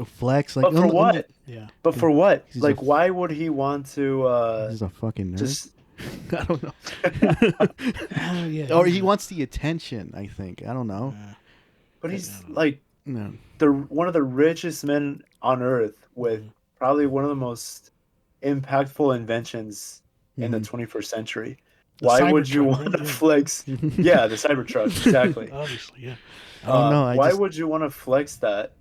Flex. Like, But for what? Yeah. But for what? He's Like, why would he want to? He's a fucking nerd. Just I don't know. Yeah. Or he wants the attention, I think. I don't know. But he's like No. one of the richest men on earth with probably one of the most impactful inventions in the 21st century. Why would you Cybertruck, want to right? flex? Yeah, the Cybertruck, exactly. Obviously, yeah. I don't know. Why would you want to flex that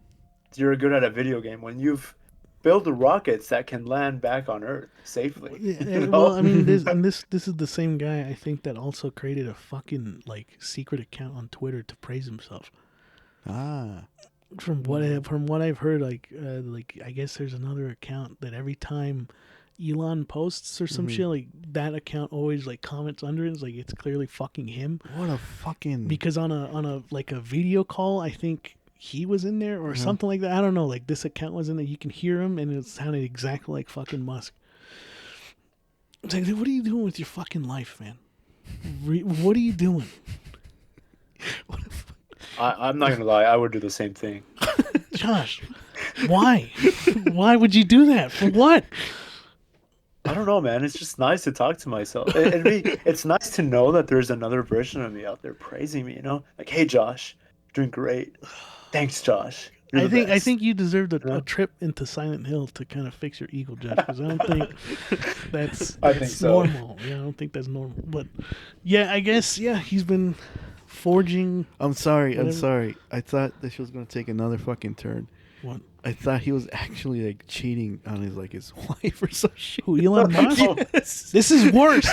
you're good at a video game when you've built rockets that can land back on Earth safely? Yeah, well, I mean, this is the same guy I think that also created a fucking like secret account on Twitter to praise himself. From what I've heard, like I guess there's another account that every time Elon posts or some shit, like that account always like comments under it. It's like it's clearly fucking him. What a fucking... Because on a like a video call, I think he was in there or something like that. I don't know. Like this account was in there. You can hear him, and it sounded exactly like fucking Musk. It's like, what are you doing with your fucking life, man? What are you doing? I'm not gonna lie, I would do the same thing. Josh, why? Why would you do that? For what? I don't know, man. It's just nice to talk to myself. It's nice to know that there's another version of me out there praising me. Like, hey, Josh, you're doing great. Thanks, Josh. You're the I best." think you deserved a trip into Silent Hill to kind of fix your ego, Josh. Because I don't think that's normal. Yeah, I don't think that's normal. But yeah, I guess he's been forging. I'm sorry. whatever. I thought this was going to take another fucking turn. What? I thought he was actually like cheating on his wife or some shit. Who, Elon Musk? Yes. This is worse.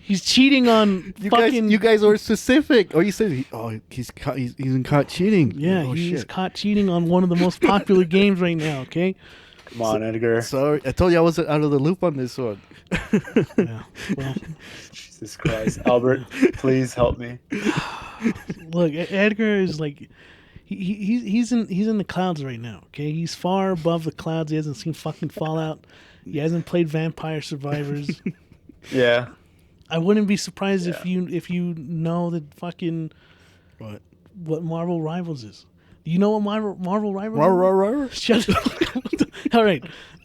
He's cheating on fucking. You guys were specific. Oh, you said he's been caught cheating. Yeah, oh, he's shit. caught cheating on one of the most popular games right now. Okay. Come on, Edgar. Sorry, I told you I was out of the loop on this one. Yeah. Well, Jesus Christ, Albert, please help me. look, Edgar is like, he's in the clouds right now. Okay, he's far above the clouds. He hasn't seen fucking Fallout. He hasn't played Vampire Survivors. Yeah. I wouldn't be surprised if you know that fucking what Marvel Rivals is. Do you know what Marvel Rivals is? Shut up. All right.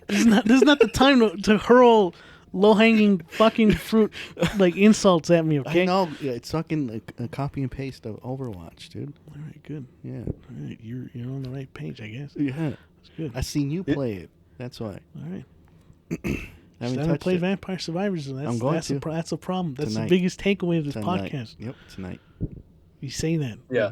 This is not the time to hurl low-hanging fucking fruit like insults at me, okay? I know. Yeah, it's fucking a copy and paste of Overwatch, dude. All right, good. Yeah. All right, you're on the right page, I guess. Yeah. That's good. I seen you play it. That's why. All right. I haven't played Vampire Survivors, and I'm going that's to. that's a problem. That's Tonight. the biggest takeaway of this Tonight. podcast. Yep, tonight. You say that. Yeah.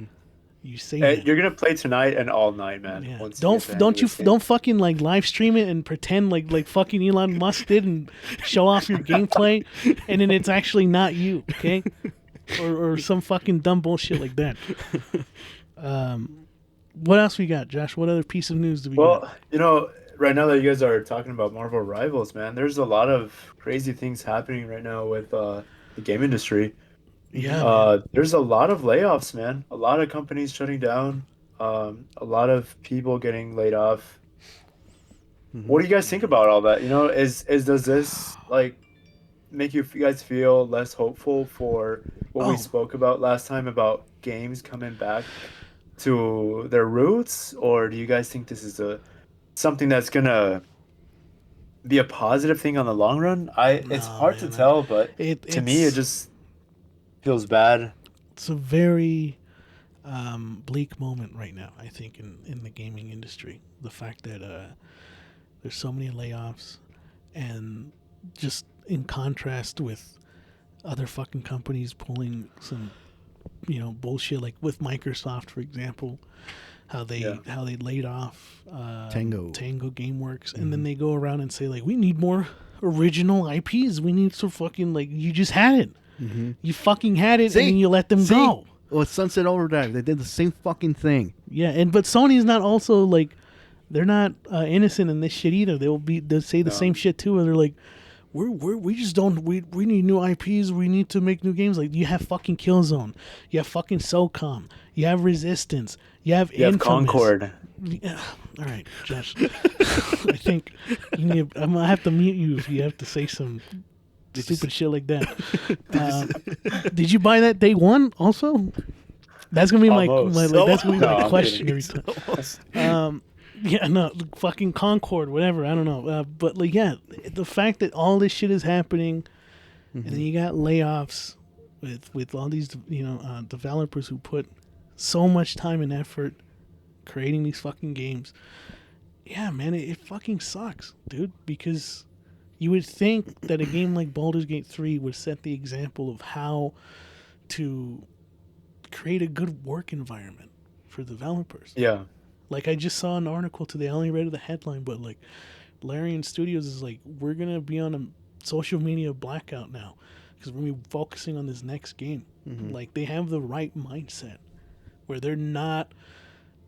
You say Hey, that. you're gonna play tonight and all night, man. Yeah. Once Don't get to the end of this game. don't fucking like live stream it and pretend like fucking Elon Musk did and show off your gameplay, and then it's actually not you, okay? or some fucking dumb bullshit like that. What else we got, Josh? What other piece of news do we got? Well, you know, right now that you guys are talking about Marvel Rivals, man, there's a lot of crazy things happening right now with the game industry. Yeah. There's a lot of layoffs, man. A lot of companies shutting down. A lot of people getting laid off. What do you guys think about all that? You know, does this like make you guys feel less hopeful for what we spoke about last time about games coming back to their roots, or do you guys think this is something that's gonna be a positive thing on the long run? It's hard to tell, but to me it just feels bad. It's a very bleak moment right now, I think, in the gaming industry. The fact that there's so many layoffs, and just in contrast with other fucking companies pulling some, bullshit, like with Microsoft, for example, how they laid off Tango GameWorks, and then they go around and say like, we need more original IPs. We need to fucking you just had it. Mm-hmm. You fucking had it, and then you let them go. Well, Sunset Overdrive, they did the same fucking thing. Yeah, but Sony's not also like, they're not innocent in this shit either. They'll say the same shit too, and they're like, we just don't we need new IPs. We need to make new games. Like, you have fucking Killzone, you have fucking SOCOM, you have Resistance, you have Concord. Yeah. All right, Josh. I think I'm gonna have to mute you if you have to say some stupid shit like that. Did you buy that day one also? That's gonna be my that's gonna be my question every time. Yeah, no, fucking Concord, whatever. I don't know, but like, yeah, the fact that all this shit is happening, and then you got layoffs with all these developers who put so much time and effort creating these fucking games. Yeah, man, it fucking sucks, dude, because you would think that a game like Baldur's Gate 3 would set the example of how to create a good work environment for developers. Yeah. Like, I just saw an article today. I only read the headline, but like, Larian Studios is like, we're gonna be on a social media blackout now because we're gonna be focusing on this next game. Like, they have the right mindset where they're not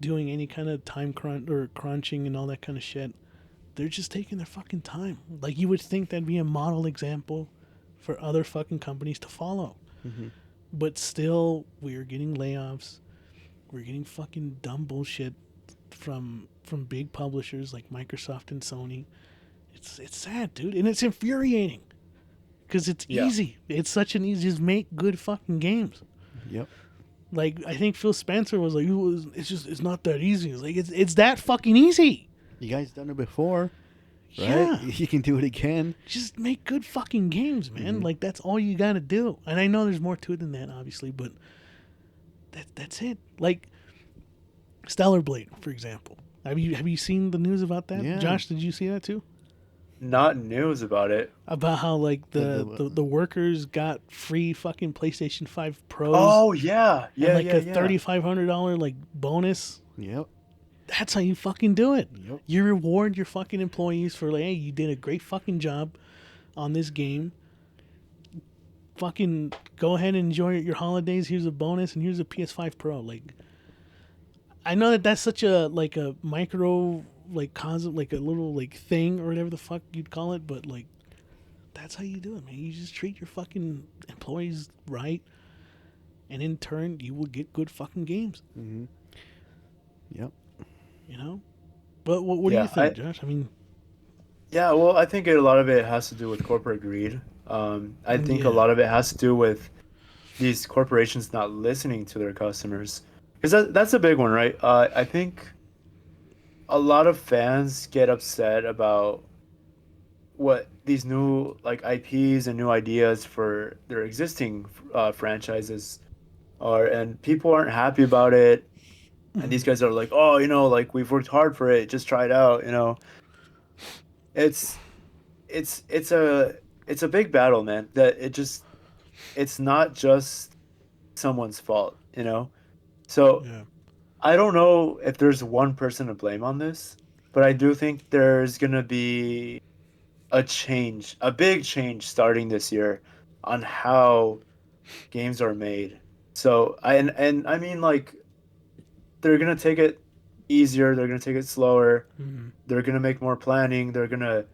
doing any kind of time crunching and all that kind of shit. They're just taking their fucking time. Like, you would think that'd be a model example for other fucking companies to follow. But still, we're getting layoffs. We're getting fucking dumb bullshit from big publishers like Microsoft and Sony. It's sad, dude, and it's infuriating because it's easy. It's such an easy, just make good fucking games. Yep. Like, I think Phil Spencer was like, it's not that easy. It's like, it's that fucking easy. You guys done it before, right? Yeah. You can do it again. Just make good fucking games, man. Like, that's all you gotta do. And I know there's more to it than that, obviously, but that's it. Like, Stellar Blade, for example. Have you seen the news about that? Yeah. Josh, did you see that too? Not news about it. About how like the workers got free fucking PlayStation 5 Pros. Oh yeah, yeah, and like yeah, a $3,500 like bonus. Yep. That's how you fucking do it. Yep. You reward your fucking employees for like, hey, you did a great fucking job on this game. fucking go ahead and enjoy your holidays. Here's a bonus, and here's a PS5 Pro. Like, I know that that's such a like a micro like concept, like a little like thing or whatever the fuck you'd call it, but like that's how you do it, man. You just treat your fucking employees right, and in turn, you will get good fucking games. Mm-hmm. Yep. You know. But what do you think, Josh? I mean, yeah, well, I think a lot of it has to do with corporate greed. I think a lot of it has to do with these corporations not listening to their customers, because that's a big one, right? I think a lot of fans get upset about what these new like IPs and new ideas for their existing franchises are, and people aren't happy about it. And these guys are like, oh, like we've worked hard for it, just try it out. It's it's a big battle, man. That it's not just someone's fault. So yeah, I don't know if there's one person to blame on this, but I do think there's gonna be a big change starting this year on how games are made. So and I mean, like, they're gonna take it easier, they're gonna take it slower, they're gonna make more planning, they're gonna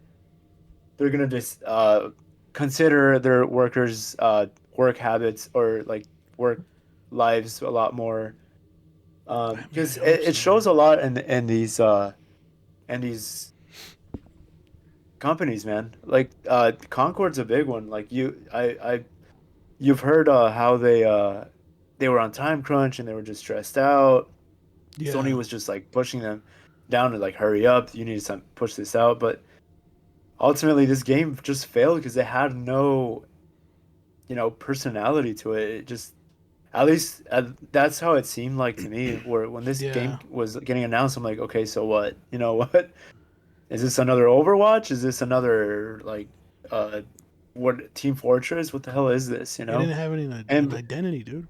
just consider their workers' work habits or like work lives a lot more. Because it shows a lot in these companies, man. Like Concord's a big one. Like you've heard how they were on time crunch and they were just stressed out. yeah, Sony was just like pushing them down to like hurry up. You need to push this out, but ultimately this game just failed because it had no personality to it. It just, at least that's how it seemed like to me. Where when this game was getting announced, I'm like, okay, so what? You know what? Is this another Overwatch? Is this another like what Team Fortress? What the hell is this? It didn't have an And identity, dude.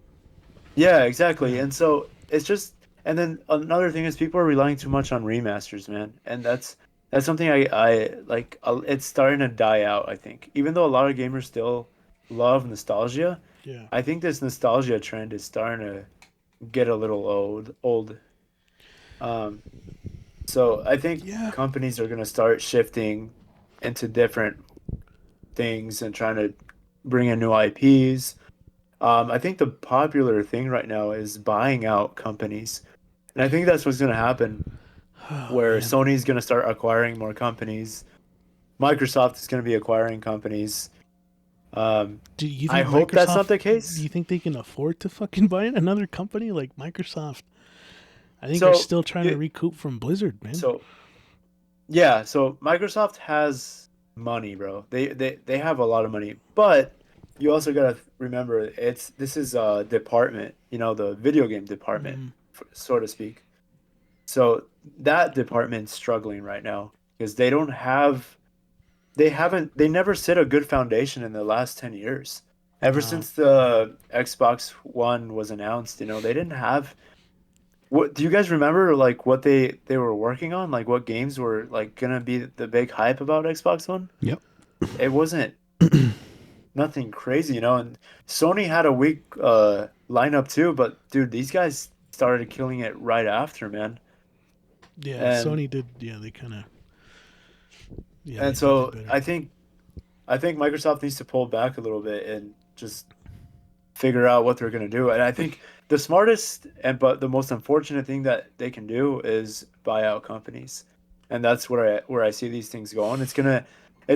yeah, exactly. Yeah. And so it's just, and then another thing is people are relying too much on remasters, man. And that's something I like. It's starting to die out, I think. Even though a lot of gamers still love nostalgia, Yeah. I think this nostalgia trend is starting to get a little old. Um, so I think Yeah. companies are gonna start shifting into different things and trying to bring in new IPs. I think the popular thing right now is buying out companies, and I think that's what's going to happen. Oh, Where man. Sony's going to start acquiring more companies, Microsoft is going to be acquiring companies. Do you think I hope that's not the Do case. you think they can afford to fucking buy another company like Microsoft? I think So, they're still trying to it- recoup from Blizzard, man. So yeah, so Microsoft has money, bro. They have a lot of money, but you also gotta remember this is a department, the video game department, so to speak. So that department's struggling right now because they never set a good foundation in the last 10 years. Ever No. since the Xbox One was announced, they didn't have. What do you guys remember, like what they were working on, like what games were like gonna be the big hype about Xbox One? Yep. It wasn't nothing crazy, and Sony had a weak lineup too, but dude, these guys started killing it right after, man. Yeah, And Sony did. Yeah, they kind of. Yeah, and they did so better. I think Microsoft needs to pull back a little bit and just figure out what they're gonna do. And I think the smartest but the most unfortunate thing that they can do is buy out companies, and that's where I see these things going. It's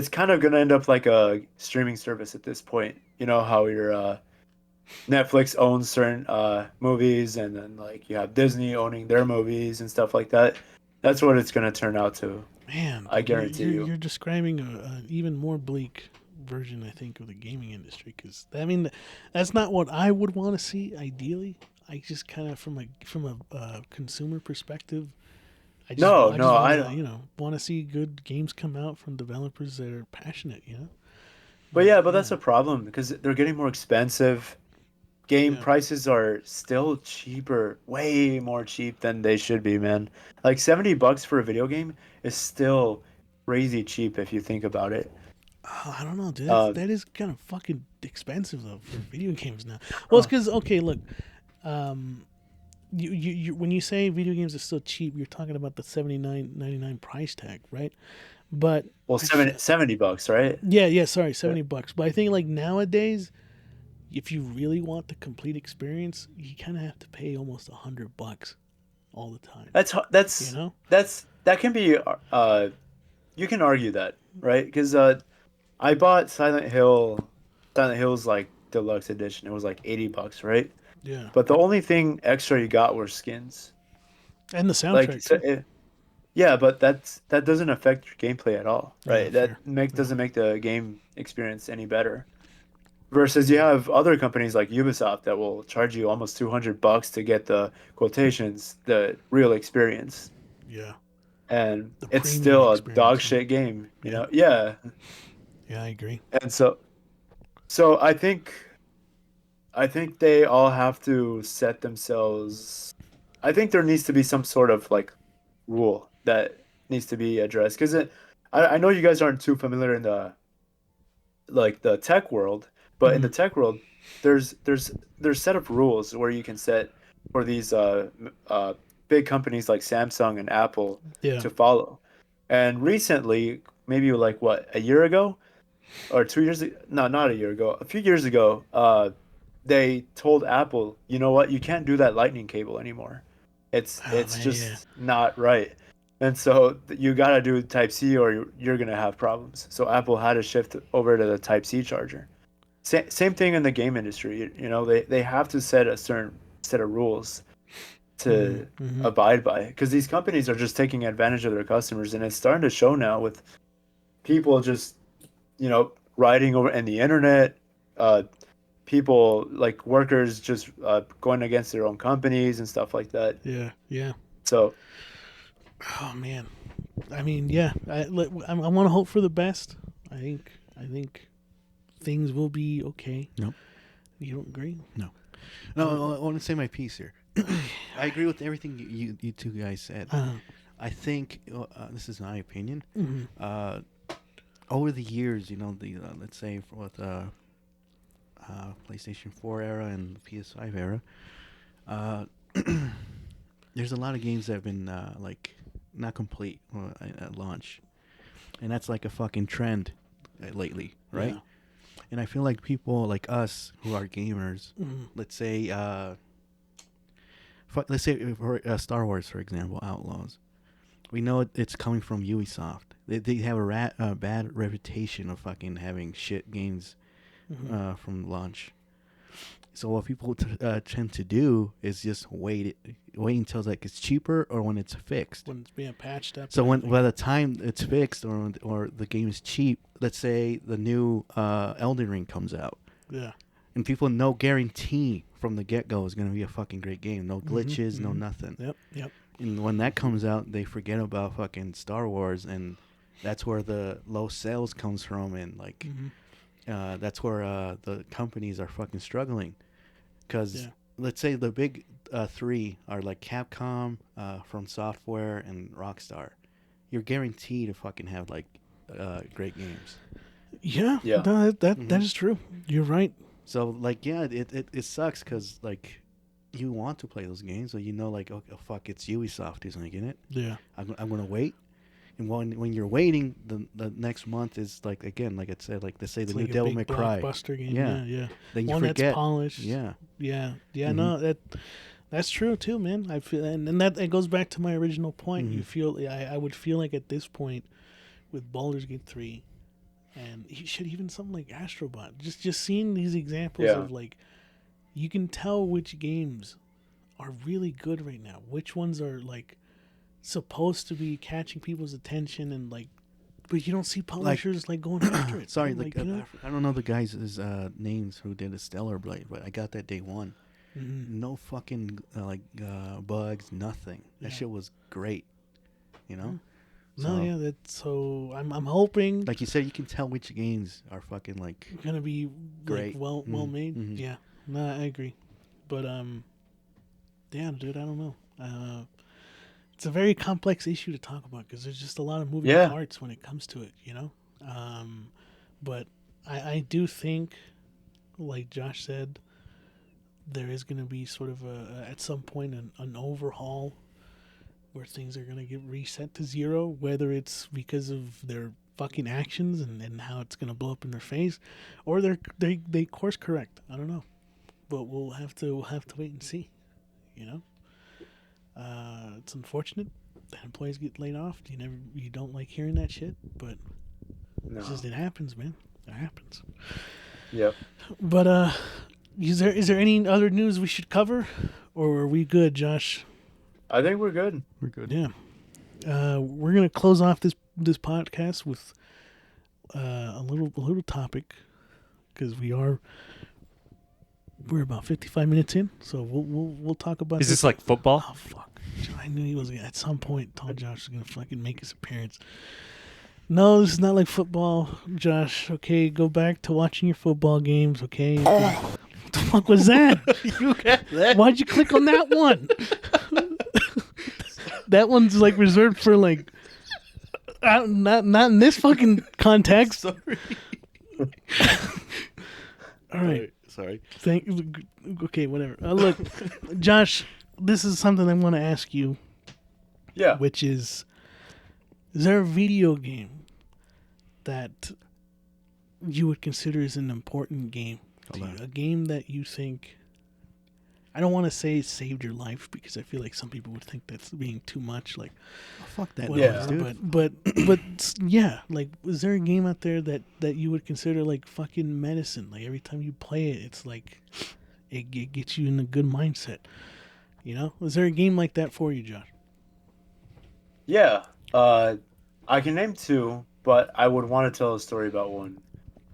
kind of gonna end up like a streaming service at this point. You know how your Netflix owns certain movies, and then like you have Disney owning their movies and stuff like that. That's what it's gonna turn out to. Man, I but you're, guarantee you're, you. you're describing a even more bleak version, I think, of the gaming industry. Because I mean, that's not what I would want to see. Ideally, I just kind of from a consumer perspective, I just No, I no, just I want don't. to want to see good games come out from developers that are passionate. But that's a problem because they're getting more expensive. Game Yeah. prices are still cheaper, way more cheap than they should be, man. Like $70 for a video game is still crazy cheap if you think about it. Oh, I don't know, dude. Uh, That is kind of fucking expensive though for video games now. Well, it's because okay, look, you when you say video games are still cheap, you're talking about the $79.99 price tag, right? But well, $70, right? yeah, sorry, $70. But I think like nowadays, if you really want the complete experience, you kind of have to pay almost $100 all the time. That's You know? that can be you can argue that, right? Because I bought Silent Hill's like deluxe edition. It was like $80, right? Yeah, But the only thing extra you got were skins. and the Like soundtrack so too. yeah, but that doesn't affect your gameplay at all, Yeah, right? fair. Doesn't make the game experience any better. Versus you have other companies like Ubisoft that will charge you almost $200 to get the quotations, the real experience, Yeah, and the it's premium still a dog experience. You know? shit game, you Yeah, know? Yeah, yeah, I agree. and so I think they all have to set themselves. I think there needs to be some sort of like rule that needs to be addressed because I know you guys aren't too familiar in the tech world, but in the tech world, there's set of rules where you can set for these big companies like Samsung and Apple Yeah. to follow. And recently, maybe like what, a year ago or 2 years ago, no, not a year ago, a few years ago, they told Apple, you know what, you can't do that lightning cable anymore. Oh It's man, yeah. just not right. And so you got to do Type C or you're going to have problems. So Apple had to shift over to the Type C charger. Same thing in the game industry. You know, they have to set a certain set of rules to abide by because these companies are just taking advantage of their customers, and it's starting to show now with people just, you know, riding over in the internet, people like workers just going against their own companies and stuff like that. Yeah, yeah. So Oh man, I mean, yeah. I want to hope for the best. I think things will be okay. Nope. You don't agree? No, I want to say my piece here. I agree with everything you two guys said. I think this is my opinion. Over the years, you know, the let's say with PlayStation 4 era and the PS5 era, there's a lot of games that have been like not complete at launch, and that's like a fucking trend lately, right? Yeah. And I feel like people like us who are gamers, let's say, let's say for Star Wars, for example, Outlaws. We know it's coming from Ubisoft. They have a bad reputation of fucking having shit games from launch. So what people tend to do is just wait until like it's cheaper or when it's fixed. When it's being patched up. So by the time it's fixed or the game is cheap, let's say the new Elden Ring comes out, Yeah. and people no guarantee from the get-go is going to be a fucking great game. No glitches, no nothing. Yep. And when that comes out, they forget about fucking Star Wars, and that's where the low sales comes from, and like that's where the companies are fucking struggling. Because let's say the big three are like Capcom, From Software, and Rockstar. You're guaranteed to fucking have like great games. Yeah. Yeah. No, that is true. You're right. So like it sucks because like you want to play those games, so you know like oh fuck it's Ubisoft who's making it. Yeah. I'm gonna wait. And when you're waiting, the next month is like again, like I said, like they say It's the like new a Devil big May Cry. blockbuster game. Yeah. Yeah. Then you One forget. that's polished. Yeah. Yeah. No, that's true too, man. I feel, and that it goes back to my original point. You feel, I would feel like at this point, with Baldur's Gate 3, and he should even something like Astrobot. Just seeing these examples of like, you can tell which games are really good right now. Which ones are like supposed to be catching people's attention and like, but you don't see publishers like going after it. Sorry, like, like I don't know the guys' names who did a Stellar Blade, but I got that day one. No fucking bugs, nothing. That shit was great. You know. No, yeah, that's so. I'm hoping Like you said, you can tell which games are fucking like gonna be great. like, well made. Yeah, no, I agree. But yeah, dude, I don't know. It's a very complex issue to talk about because there's just a lot of moving parts when it comes to it, you know. But I do think, like Josh said, there is going to be sort of at some point an overhaul where things are going to get reset to zero, whether it's because of their fucking actions and how it's going to blow up in their face, or they course correct. I don't know, but we'll have to wait and see. You know, it's unfortunate that employees get laid off. You don't like hearing that shit, but it happens, man. It happens. Yep. But is there any other news we should cover, or are we good, Josh? I think we're good. We're good. Yeah. We're gonna close off this podcast with a little topic, because we're about 55 minutes in, so we'll talk about. Is this like football? Oh fuck! I knew he was gonna, at some point. Told Josh was gonna fucking make his appearance. No, this is not like football, Josh. Okay, go back to watching your football games. Okay. What the fuck was that? You got that? Why'd you click on that one? That one's like reserved for like not in this fucking context. Sorry. All right. Sorry. Okay, whatever. Look, Josh, this is something I want to ask you. Yeah. Which is there a video game that you would consider as an important game to you? A game that you think, I don't want to say saved your life, because I feel like some people would think that's being too much. Like, Fuck that whatever, noise, dude. but yeah, like, is there a game out there that you would consider like fucking medicine? Like every time you play it, it's like it gets you in a good mindset. You know, is there a game like that for you, Josh? Yeah. I can name two, but I would want to tell a story about one.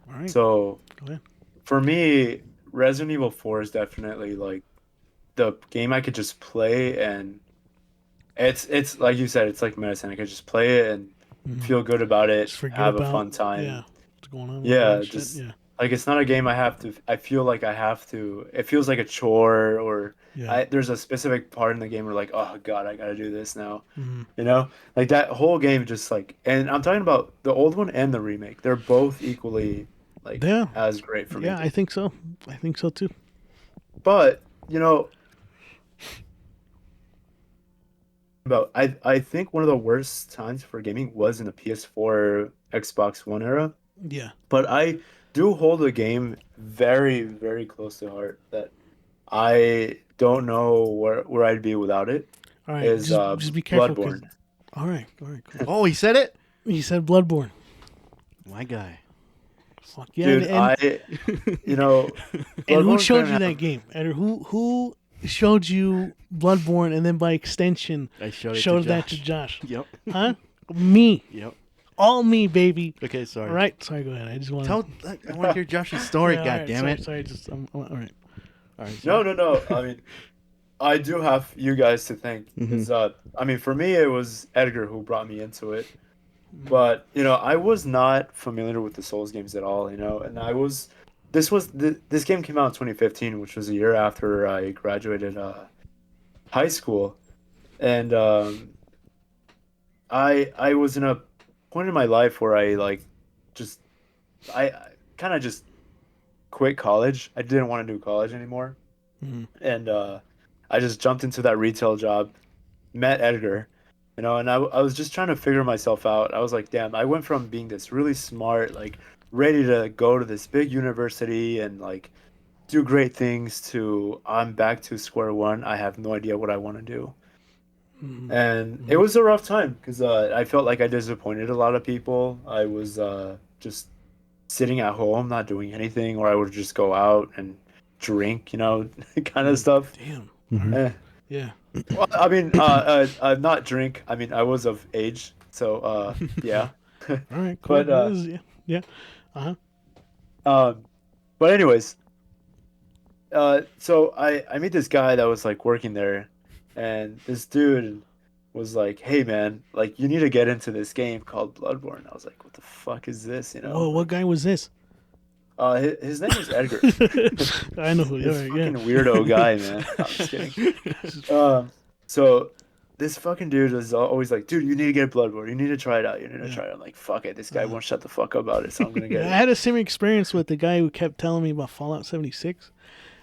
All right. So Go ahead. for me, Resident Evil 4 is definitely like the game I could just play, and it's like you said, it's like medicine. I could just play it and feel good about it, Just forget have about a fun time. Yeah, what's going on? Yeah, with that just shit? like it's not a game I feel like I have to. It feels like a chore, or Yeah. there's a specific part in the game where like, oh god, I gotta do this now. Mhm. You know, like that whole game just like, and I'm talking about the old one and the remake. They're both equally like Yeah. as great for me. Yeah, I think so. I think so too. But you know, about I think one of the worst times for gaming was in the PS4, Xbox One era. Yeah. But I do hold a game very, very close to heart that I don't know where I'd be without it. All right. Is Just be careful. 'cause- Bloodborne. All right. Cool. Oh, he said it? He said Bloodborne. My guy. Fuck yeah. Dude, and you know, who Bloodborne's showed gonna you that have- game? And who showed you Bloodborne, and then by extension I showed that to Josh? Yep. Huh? Me. Yep. All me, baby. Okay, sorry. All right. Sorry. Go ahead. I just want I want to hear Josh's story. Yeah, all God right, damn sorry, it. Sorry. Just all right. All right. No. I mean, I do have you guys to thank. 'Cause, I mean, for me, it was Edgar who brought me into it. But you know, I was not familiar with the Souls games at all. You know, and this game came out in 2015, which was a year after I graduated high school, and I was in a point in my life where I like I kind of just quit college. I didn't want to do college anymore, and I just jumped into that retail job, met Edgar, you know, and I was just trying to figure myself out. I was like, damn, I went from being this really smart, like ready to go to this big university and like do great things, to I'm back to square one. I have no idea what I want to do. And it was a rough time because I felt like I disappointed a lot of people. I was just sitting at home, not doing anything, or I would just go out and drink, you know, kind of stuff. Damn. Eh. Yeah. Well, I mean, not drink. I mean, I was of age, so yeah. All right. Cool. But, yeah. Uh-huh. But anyways, so I meet this guy that was like working there, and this dude was like, "Hey man, like you need to get into this game called Bloodborne." I was like, "What the fuck is this?" You know. Whoa, what guy was this? His name is Edgar. I know who. This All right, fucking yeah. weirdo guy, man. No, I'm just kidding. So this fucking dude is always like, dude, you need to get Bloodborne. You need to try it out. You need to try it. I'm like, fuck it. This guy won't shut the fuck up about it, so I'm gonna get I it. had a similar experience with the guy who kept telling me about Fallout 76.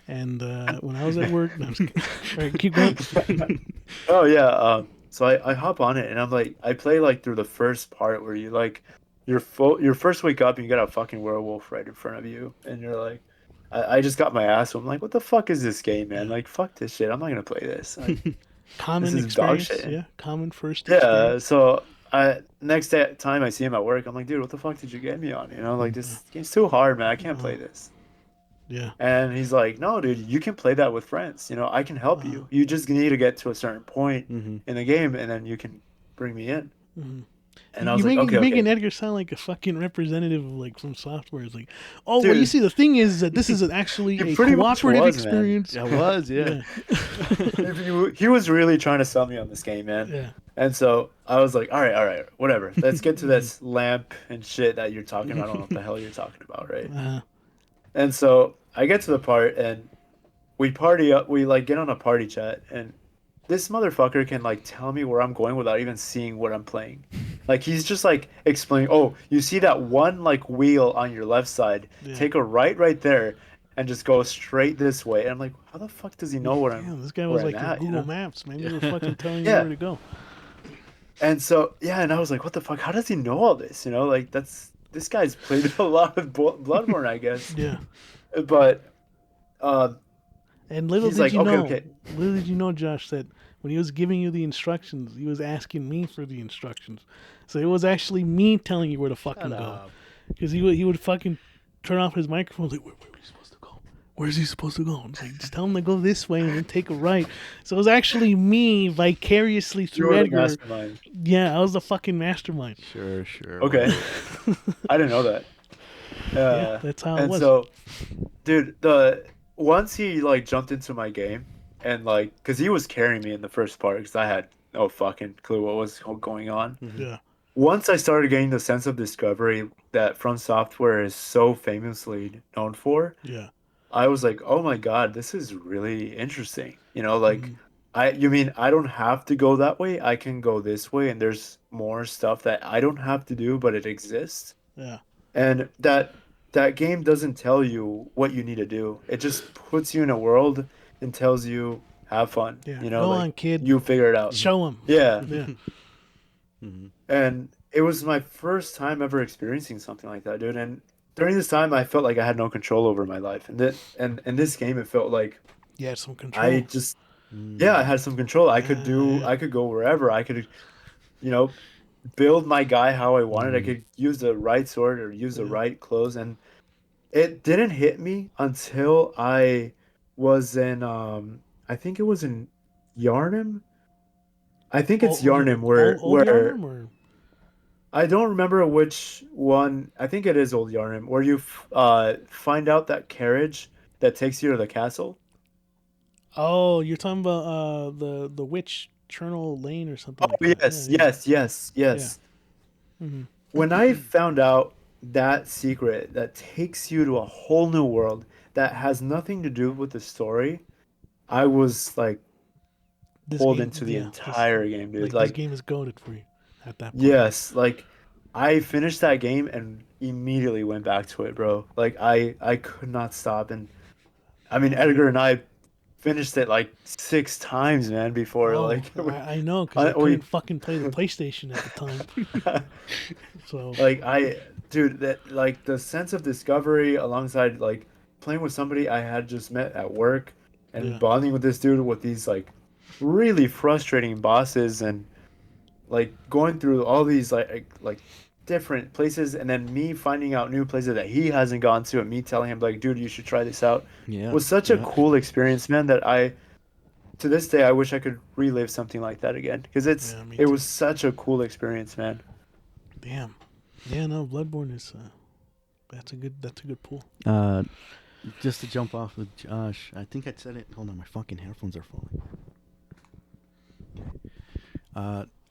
And when I was at work, no, I'm just kidding. All right, keep going. Oh yeah. So I hop on it and I'm like, I play like through the first part where you like, your first wake up and you got a fucking werewolf right in front of you, and you're like, I just got my ass. So I'm like, what the fuck is this game, man? Like, fuck this shit. I'm not gonna play this. Like, Common this is dog experience. shit. Yeah, common first Yeah. experience. So next time I see him at work, I'm like, dude, what the fuck did you get me on? You know, like this game's too hard, man. I can't play this. Yeah. And he's like, no, dude, you can play that with friends. You know, I can help you. You just need to get to a certain point in the game, and then you can bring me in. And I was like, okay, You're making okay. Edgar sound like a fucking representative of like some software. It's like, oh, well, Dude. you see, the thing is that this is actually He a pretty much cooperative was, man. experience. I was, yeah. He was really trying to sell me on this game, man. Yeah. And so I was like, all right, whatever. Let's get to this lamp and shit that you're talking about. I don't know what the hell you're talking about, right? And so I get to the part and we party up. We like get on a party chat, and this motherfucker can like tell me where I'm going without even seeing what I'm playing. Like he's just like explaining, oh, you see that one like wheel on your left side? Yeah. Take a right there, and just go straight this way. And I'm like, how the fuck does he know what I'm? Damn, this guy where was like I'm in at, Google you know? Maps, man. He was fucking telling you Yeah. where to go. And so yeah, and I was like, what the fuck? How does he know all this? You know, like this guy's played a lot of Bloodborne, I guess. Yeah. But And little he's did like, you okay, know, okay. little did you know, Josh, that when he was giving you the instructions, he was asking me for the instructions. So it was actually me telling you where to fucking go. Because he would fucking turn off his microphone, like, where are you supposed to go? Where's he supposed to go? It's like, just tell him to go this way and then take a right. So it was actually me vicariously through You're the Edgar. mastermind. Yeah, I was the fucking mastermind. Sure. Okay. I didn't know that. Yeah, that's how it and was. so, dude, once he like jumped into my game, and like, cause he was carrying me in the first part, cause I had no fucking clue what was going on. Yeah. Once I started getting the sense of discovery that From Software is so famously known for, Yeah. I was like, oh my god, this is really interesting. You know, like, you mean I don't have to go that way? I can go this way, and there's more stuff that I don't have to do, but it exists. Yeah. And that game doesn't tell you what you need to do. It just puts you in a world and tells you have fun. Yeah. You know, Go like, on, kid. you figure it out. Show him. Yeah. Yeah. And it was my first time ever experiencing something like that, dude. And during this time, I felt like I had no control over my life. And in this game, it felt like You had some control. I just, yeah, I had some control. I could I could go wherever. I could, you know, build my guy how I wanted. I could use the right sword or use the right clothes. And it didn't hit me until I was in, I think it was in Yarnum. I think it's Yarnum where Old Yarnum or? I don't remember which one. I think it is Old Yarnum, where you find out that carriage that takes you to the castle. Oh, you're talking about the witch Chernal Lane or something. Oh like that. yes, Yeah, yes. Mhm. When I found out that secret that takes you to a whole new world that has nothing to do with the story, I was like This pulled game- into the yeah, entire game, dude. Like, Like this game is goated for you at that point. yes, like I finished that game and immediately went back to it, bro. Like I could not stop. And I mean, Edgar and I finished it like 6 times, man, before Oh, like I know because I we- couldn't fucking play the PlayStation at the time. So like dude, that like the sense of discovery alongside like playing with somebody I had just met at work and Yeah. bonding with this dude with these like really frustrating bosses and like going through all these like different places, and then me finding out new places that he hasn't gone to and me telling him like, dude, you should try this out. Yeah. Was such a cool experience, man, that to this day I wish I could relive something like that again, because Yeah, me it too. was such a cool experience, man. damn, yeah, no, Bloodborne is that's a good pull. Just to jump off with Josh, I think I said it. Hold on, my fucking headphones are falling.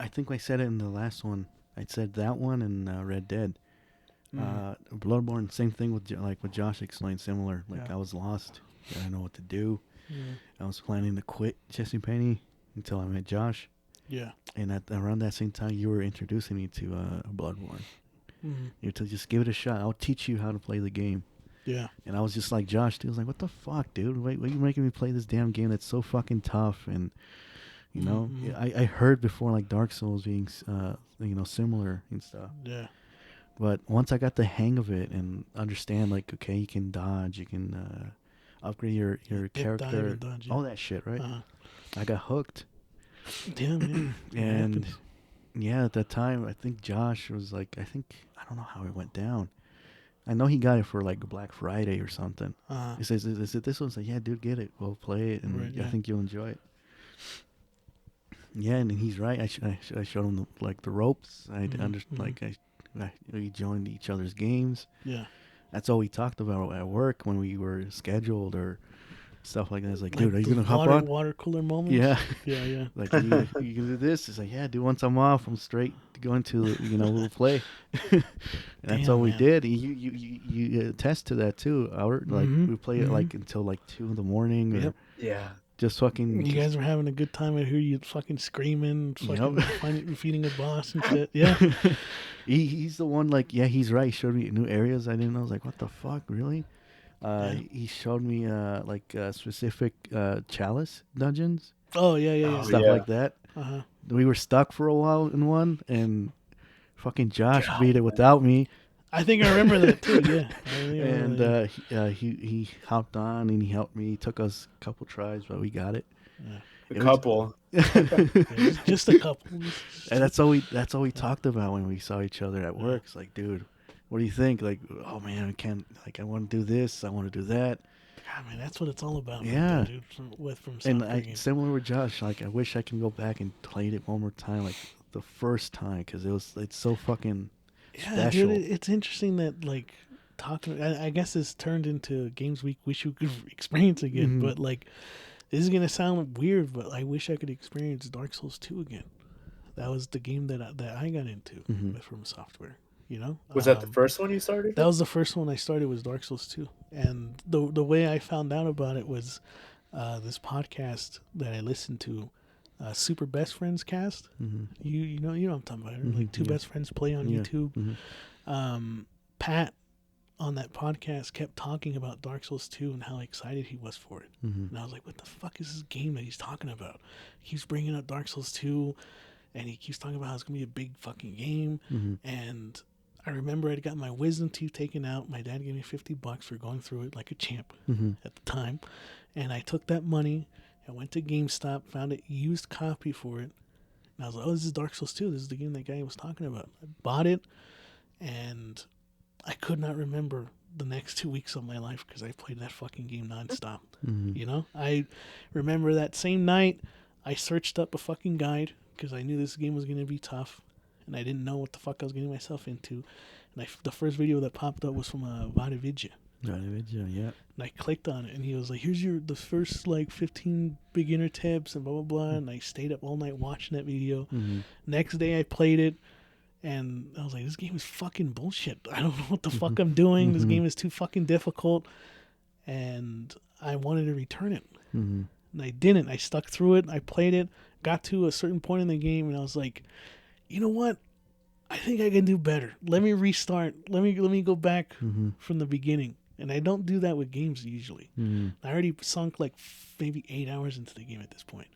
I think I said it in the last one. I said that one and Red Dead. Bloodborne, same thing with like what Josh explained, similar. Like Yeah. I was lost, I didn't know what to do. Yeah. I was planning to quit Jesse Penny until I met Josh. Yeah. And around that same time, you were introducing me to Bloodborne. You to just give it a shot. I'll teach you how to play the game. Yeah. And I was just like Josh, dude. I was like, what the fuck, dude? Why are you making me play this damn game that's so fucking tough? And you know, I heard before like Dark Souls being similar and stuff. Yeah. But once I got the hang of it and understand, like, okay, you can dodge, you can upgrade your character, and dodge, yeah. all that shit, right? I got hooked. Damn, man. And yeah, at that time, I think Josh was like, I don't know how it went down. I know he got it for like Black Friday or something. He says, "Is it this one?" I said, "Yeah, dude, get it. We'll play it, and I think you'll enjoy it." Yeah, and he's right. I showed him the ropes. We joined each other's games. Yeah, that's all we talked about at work when we were scheduled or stuff like that. It's like, dude, are you gonna hop on? Water cooler moments. Yeah, yeah. Like, you gonna do this? It's like, yeah, dude. Once I'm off, I'm straight going to we'll play. And that's all we did. You attest to that too. We play it like until like 2 a.m. Or Yeah. just fucking. You guys were having a good time. I hear you fucking screaming, fucking defeating a boss and shit. Yeah. He's the one. Like, yeah, he's right. He showed me new areas I didn't know. I was like, what the fuck, really? He showed me specific chalice dungeons. Oh yeah. Stuff like that. We were stuck for a while in one, and fucking Josh beat it without me. I think I remember that too. Yeah. And he hopped on and he helped me. It took us a couple tries, but we got it. A couple. Just a couple. And that's all we talked about when we saw each other at work. It's like, dude, what do you think? Like, oh man, I want to do this. I want to do that. God, man, that's what it's all about. Yeah, dude, from and similar with Josh. Like, I wish I can go back and play it one more time, like the first time, because it's so fucking special. Dude, it's interesting that like talking. I guess this turned into games we wish we could experience again. But like, this is gonna sound weird, but I wish I could experience Dark Souls 2 again. That was the game that I got into From Software. You know, was that the first one you started? That was the first one I started. Was Dark Souls 2, and the way I found out about it was this podcast that I listened to, Super Best Friends Cast. You know what I'm talking about, right? Like two best friends play on YouTube. Pat on that podcast kept talking about Dark Souls 2 and how excited he was for it, and I was like, what the fuck is this game that he's talking about? He keeps bringing up Dark Souls 2, and he keeps talking about how it's gonna be a big fucking game, and I remember I got my wisdom teeth taken out. My dad gave me $50 for going through it like a champ at the time. And I took that money and went to GameStop, found a used copy for it. And I was like, oh, this is Dark Souls 2. This is the game that guy was talking about. I bought it, and I could not remember the next 2 weeks of my life because I played that fucking game nonstop. You know? I remember that same night, I searched up a fucking guide because I knew this game was going to be tough. And I didn't know what the fuck I was getting myself into. And the first video that popped up was from Vadavidya. Yeah. And I clicked on it, and he was like, here's the first, 15 beginner tips, and blah, blah, blah. And I stayed up all night watching that video. Next day, I played it, and I was like, this game is fucking bullshit. I don't know what the fuck I'm doing. This game is too fucking difficult. And I wanted to return it. And I didn't. I stuck through it. I played it, got to a certain point in the game, and I was like, you know what? I think I can do better. Let me restart. Let me go back from the beginning. And I don't do that with games usually. I already sunk maybe 8 hours into the game at this point.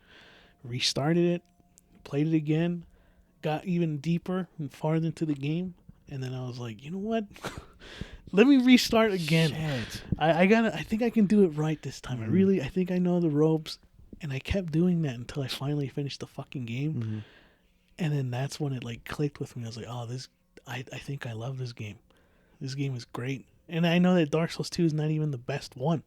Restarted it, played it again, got even deeper and farther into the game, and then I was like, you know what? Let me restart again. Shit. I think I can do it right this time. I think I know the ropes, and I kept doing that until I finally finished the fucking game. And then that's when it clicked with me. I was like, oh, I think I love this game. This game is great. And I know that Dark Souls 2 is not even the best one.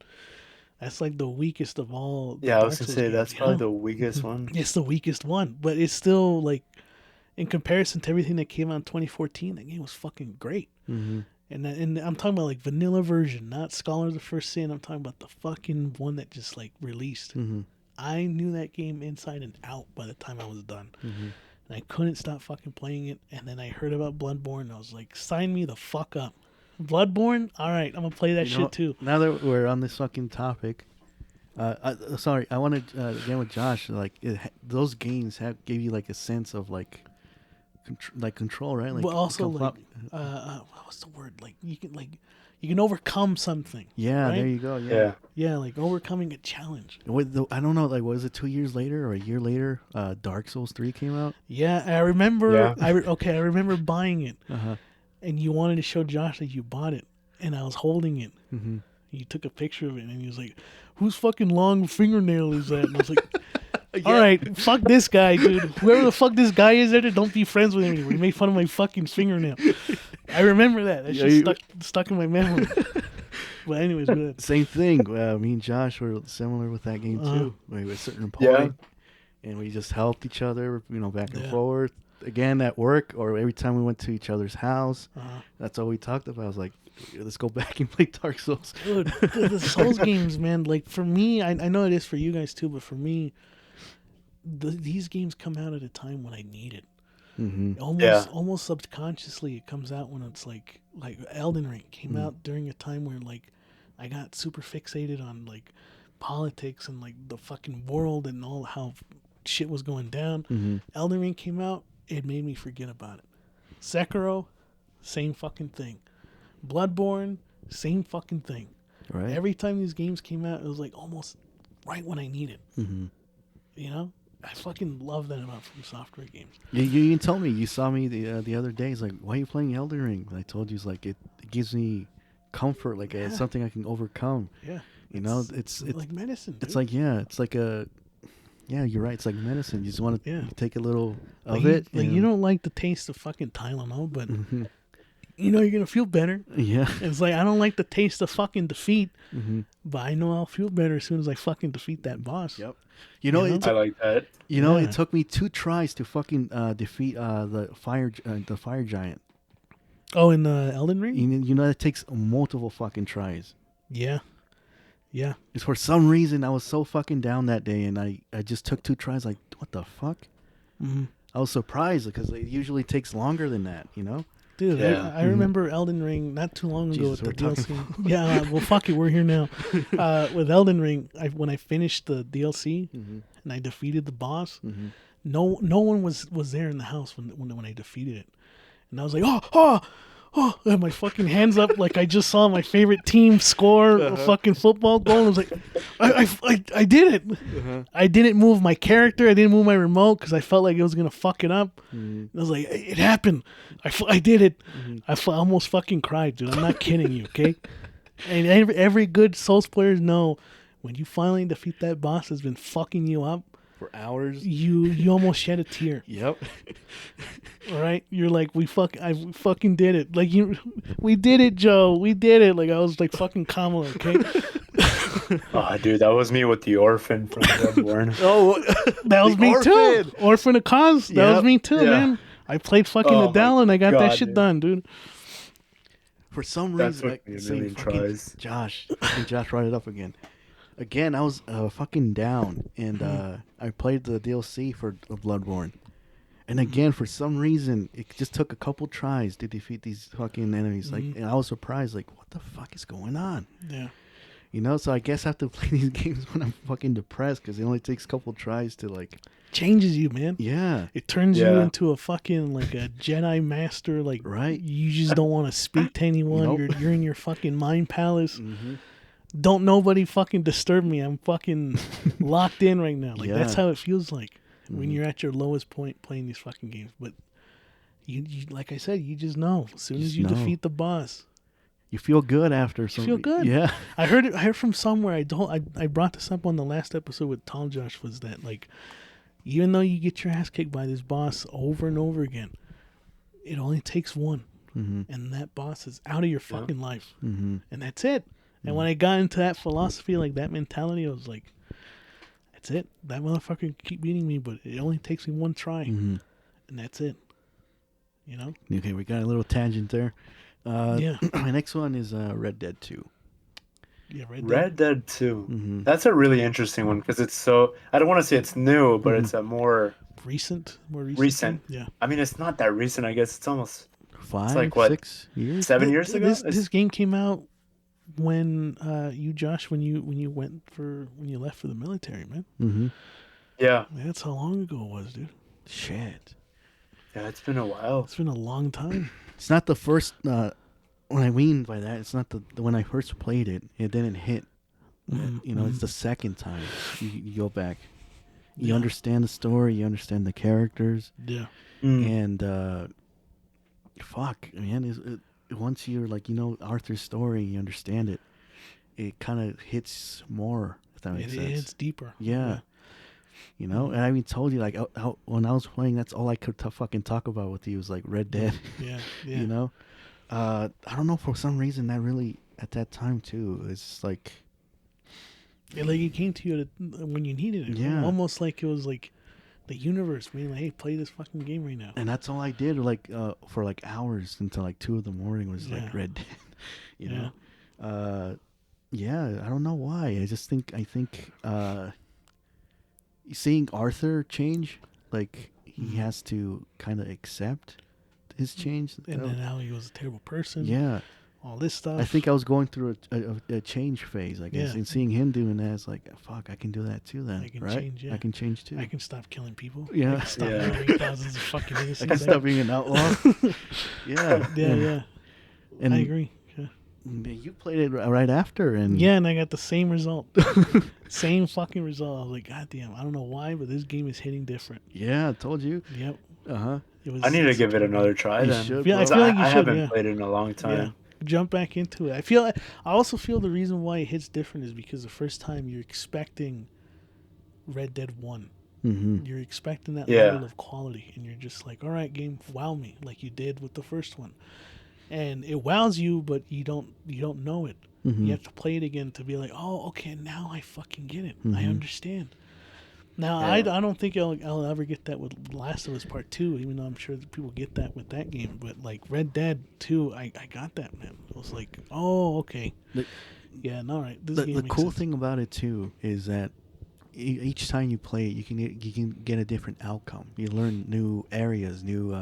That's the weakest of all. Yeah, I was going to say, that's probably the weakest one. It's the weakest one. But it's still, in comparison to everything that came out in 2014, that game was fucking great. And I'm talking about, vanilla version, not Scholar of the First Sin. I'm talking about the fucking one that just, released. I knew that game inside and out by the time I was done. And I couldn't stop fucking playing it. And then I heard about Bloodborne, and I was like, sign me the fuck up. Bloodborne? All right, I'm going to play that shit too. Now that we're on this fucking topic, Sorry, I wanted again with Josh. Like those games gave you like a sense of like control, right? Like, But also what's the word? Like you can overcome something. Yeah, right? there you go. Yeah. Yeah, like overcoming a challenge. I don't know. Like, was it 2 years later or a year later? Dark Souls 3 came out. Yeah, I remember. Yeah. I remember buying it, Uh-huh. and you wanted to show Josh that you bought it, and I was holding it. Mm-hmm. You took a picture of it, and he was like, "Whose fucking long fingernail is that?" And I was like, "All right, fuck this guy, dude. Whoever the fuck this guy is, there, don't be friends with him anymore. He made fun of my fucking fingernail." I remember that. That shit stuck in my memory. But anyways, good. Same thing. Me and Josh were similar with that game too. We were at a certain point, and we just helped each other, back and forth. Again, at work or every time we went to each other's house, that's all we talked about. I was like, let's go back and play Dark Souls. Dude, the Souls games, man. Like for me, I know it is for you guys too, but for me, these games come out at a time when I need it. Mm-hmm. Almost subconsciously, it comes out when it's like Elden Ring came out during a time where like I got super fixated on like politics and like the fucking world and all how shit was going down. Mm-hmm. Elden Ring came out, it made me forget about it. Sekiro, same fucking thing. Bloodborne, same fucking thing. Right. Every time these games came out, it was like almost right when I need it. Mm-hmm. You know? I fucking love that about From Software games. You even told me, you saw me the other day. It's like, why are you playing Elden Ring? And I told you, it's like it gives me comfort, like it's something I can overcome. Yeah. It's like medicine. Dude. It's like you're right. It's like medicine. You just want to take a little of like it. You don't like the taste of fucking Tylenol, but you're gonna feel better. Yeah. And it's like I don't like the taste of fucking defeat, but I know I'll feel better as soon as I fucking defeat that boss. Yep. I like that. It took me 2 tries to fucking defeat the fire giant. Oh, in the Elden Ring? It takes multiple fucking tries. Yeah. Yeah. It's for some reason I was so fucking down that day, and I just took 2 tries. Like, what the fuck? Mm-hmm. I was surprised because it usually takes longer than that. Dude, I remember Elden Ring not too long ago with the DLC. Yeah, well, fuck it, we're here now. With Elden Ring, when I finished the DLC and I defeated the boss, no one was there in the house when I defeated it, and I was like, oh, and my fucking hands up like I just saw my favorite team score a fucking football goal. I was like, I did it. I didn't move my character. I didn't move my remote because I felt like it was gonna fuck it up. And I was like, it happened. I did it. I almost fucking cried, dude. I'm not kidding you, okay? And every good Souls players know when you finally defeat that boss that's been fucking you up for hours, you almost shed a tear. Yep. All right, you're like, we fucking did it. Like we did it, Joe. We did it. Like I was like fucking Kamala, okay? Oh, dude, that was me with the orphan from Bloodborne. Oh, that was me too. Orphan of Cause. That was me too, man. I played fucking Adele and I got that shit done, dude. For some reason, Josh brought it up again. Again, I was fucking down, and I played the DLC for Bloodborne. And again, for some reason, it just took a couple tries to defeat these fucking enemies. Like, and I was surprised, like, what the fuck is going on? Yeah. So I guess I have to play these games when I'm fucking depressed, because it only takes a couple tries to, like... Changes you, man. Yeah. It turns you into a fucking, like, a Jedi master. Like, right. You just don't want to speak to anyone. Nope. You're in your fucking mind palace. Don't nobody fucking disturb me. I'm fucking locked in right now. Like, that's how it feels like when you're at your lowest point playing these fucking games. But you like I said, you just know. As soon as you defeat the boss, you feel good after. You feel good. Yeah. I heard from somewhere. I brought this up on the last episode with Tall Josh, was that, like, even though you get your ass kicked by this boss over and over again, it only takes one. And that boss is out of your fucking life. And that's it. And when I got into that philosophy, like that mentality, I was like, that's it. That motherfucker can keep beating me, but it only takes me one try. And that's it. Okay, we got a little tangent there. Yeah. My next one is Red Dead 2. Yeah, Red Dead 2. That's a really interesting one, because it's so... I don't want to say it's new, but it's a more recent. Yeah. I mean, it's not that recent, I guess. It's almost... 5, it's like, what, 6 years? 7 years ago? This game came out when you Josh when you left for the military, man. Mm-hmm. Yeah. That's how long ago it was, dude. Shit. Yeah, it's been a while. It's been a long time. It's not the first. What I mean by that, it's not the when I first played it. It didn't hit. It's the second time you go back. You understand the story. You understand the characters. Yeah. And fuck, man! Once you're like Arthur's story, you understand it. It kind of hits more. If that makes sense. It's deeper. Yeah. And I even told you like when I was playing, that's all I could fucking talk about with you was like Red Dead. Yeah. I don't know, for some reason that really at that time too. It's just like it came to you when you needed it. Yeah. Almost like it was like the universe being like, hey, play this fucking game right now. And that's all I did for like hours until like 2 a.m. was like Red Dead. you know. I don't know why. I think seeing Arthur change, like he has to kind of accept his change. And then now he was a terrible person. Yeah. All this stuff. I think I was going through a change phase, I guess. And seeing him doing that, it's like, fuck, I can do that too then. I can right? change, yeah. I can change too. I can stop killing people. Yeah. I can stop murdering thousands of fucking innocents. I can stop being an outlaw. Yeah. And I agree. Yeah. You played it right after. And and I got the same result. Same fucking result. I was like, God damn, I don't know why, but this game is hitting different. Yeah, I told you. Yep. Uh-huh. I need to give it another try then. Should, I feel like you I should. haven't played it in a long time. Yeah. Jump back into it. I also feel the reason why it hits different is because the first time you're expecting Red Dead 1. Mm-hmm. You're expecting that level of quality, and you're just like, all right, game, wow me, like you did with the first one. And it wows you, but you don't know it. Mm-hmm. You have to play it again to be like, oh, okay, now I fucking get it. Mm-hmm. I understand. Now, I don't think I'll ever get that with Last of Us Part 2, even though I'm sure that people get that with that game. But, like, Red Dead 2, I got that, man. I was like, oh, okay. All right. The cool thing about it, too, is that each time you play it, you can get a different outcome. You learn new areas, new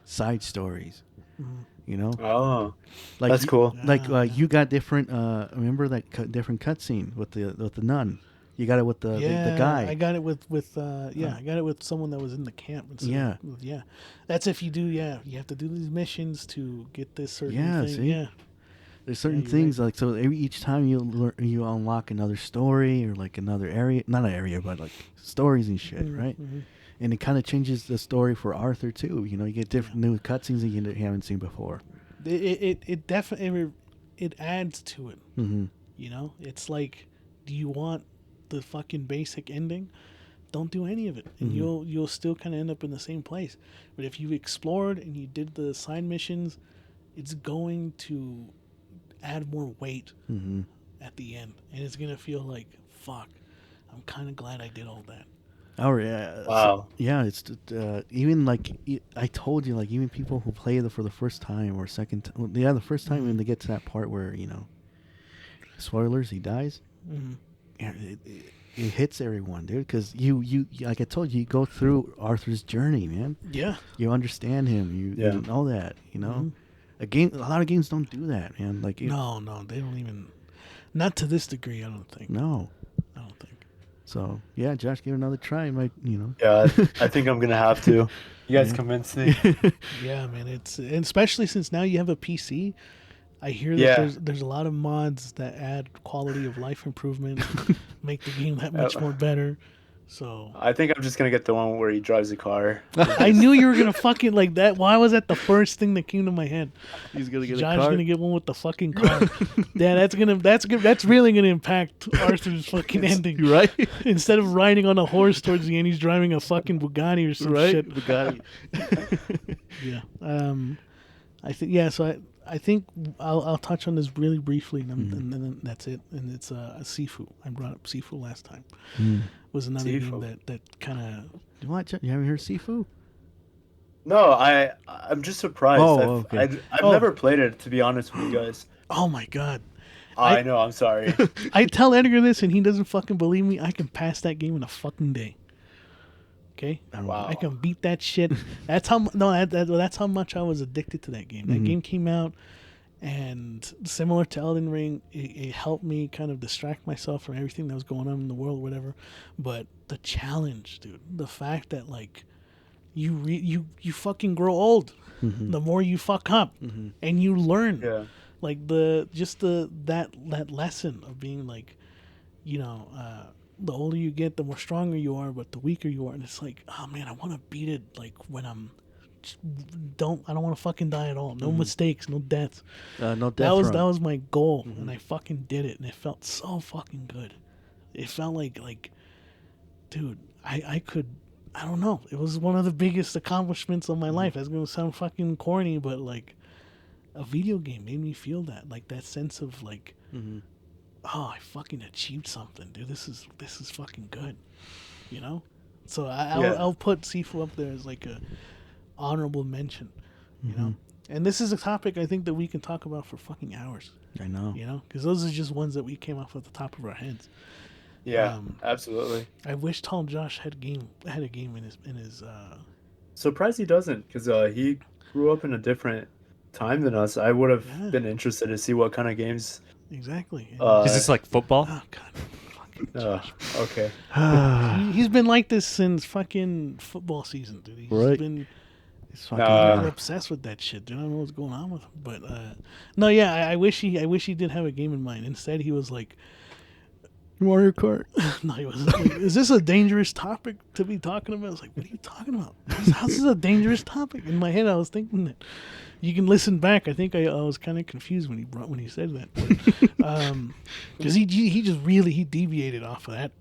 side stories. Mm-hmm. Oh, like that's cool. Like you got different. Remember that different cutscene with the nun. You got it with the guy. I got it with I got it with someone that was in the camp. And that's if you do. Yeah, you have to do these missions to get this certain thing. See? Yeah. There's certain things like so. Each time you unlock another story or like another area, not an area, but like stories and shit, right? Mm-hmm. And it kind of changes the story for Arthur too. You get different new cutscenes that you haven't seen before. It definitely it adds to it. Mm-hmm. It's like, do you want the fucking basic ending? Don't do any of it, and you'll still kind of end up in the same place. But if you explored and you did the side missions, it's going to add more weight at the end, and it's gonna feel like, fuck, I'm kind of glad I did all that. Oh yeah! Wow. So, it's even like I told you, like even people who play it for the first time or second, the first time when they get to that part where spoilers, he dies. Mm-hmm. It hits everyone, dude, because you like I told you go through Arthur's journey, man. Yeah, you understand him. You know that. A lot of games don't do that, man. Like no, they don't even. Not to this degree, I don't think. No, I don't think. So yeah, Josh, give it another try. You might, Yeah, I think I'm gonna have to. You guys convinced me. Yeah, man. And especially since now you have a PC. I hear that there's a lot of mods that add quality of life improvement, make the game that much more better. So I think I'm just gonna get the one where he drives a car. I knew you were gonna fucking like that. Why was that the first thing that came to my head? He's gonna get John's a car. Gonna get one with the fucking car. Yeah, that's really gonna impact Arthur's fucking ending. Right? Instead of riding on a horse towards the end, he's driving a fucking Bugatti or some shit. Bugatti. Yeah. I think So I think I'll touch on this really briefly, and then that's it. And it's Sifu. I brought up Sifu last time. Was another Sifu. game that kind of. What? You haven't heard Sifu? No, I'm just surprised. Oh, okay. I've never played it, to be honest with you guys. Oh my god! I know. I'm sorry. I tell Edgar this, and he doesn't fucking believe me. I can pass that game in a fucking day. Okay, Wow. I can beat that shit. That's how much I was addicted to that game. That game came out, And similar to Elden Ring, it helped me kind of distract myself from everything that was going on in the world, whatever. But the challenge, dude, the fact that like you fucking grow old, the more you fuck up, and you learn, like that lesson of being like, the older you get, the more stronger you are, but the weaker you are, and it's like, oh man, I want to beat it like when I don't want to fucking die at all. No mistakes, no deaths. No death That was my goal, and I fucking did it, and it felt so fucking good. It felt like, dude, I could. I don't know. It was one of the biggest accomplishments of my life. That's gonna sound fucking corny, but like, a video game made me feel that, like that sense of like, oh, I fucking achieved something, dude. This is fucking good, So I'll put Sifu up there as like a honorable mention, you know. And this is a topic I think that we can talk about for fucking hours. I know, because those are just ones that we came off at the top of our heads. Yeah, absolutely. I wish Tall Josh had a game in his. Surprised he doesn't, because he grew up in a different time than us. I would have been interested to see what kind of games. Exactly. Is this like football? Oh God. Fucking Josh. Okay. He's been like this since fucking football season, dude. He's been. He's fucking obsessed with that shit, dude. I don't know what's going on with him, but no, yeah. I wish he did have a game in mind. Instead, he was like. Mario Kart. No, he wasn't. Like, is this a dangerous topic to be talking about? I was like, what are you talking about? How's this a dangerous topic? In my head, I was thinking that. You can listen back. I think I was kind of confused when he said that, because he deviated off of that.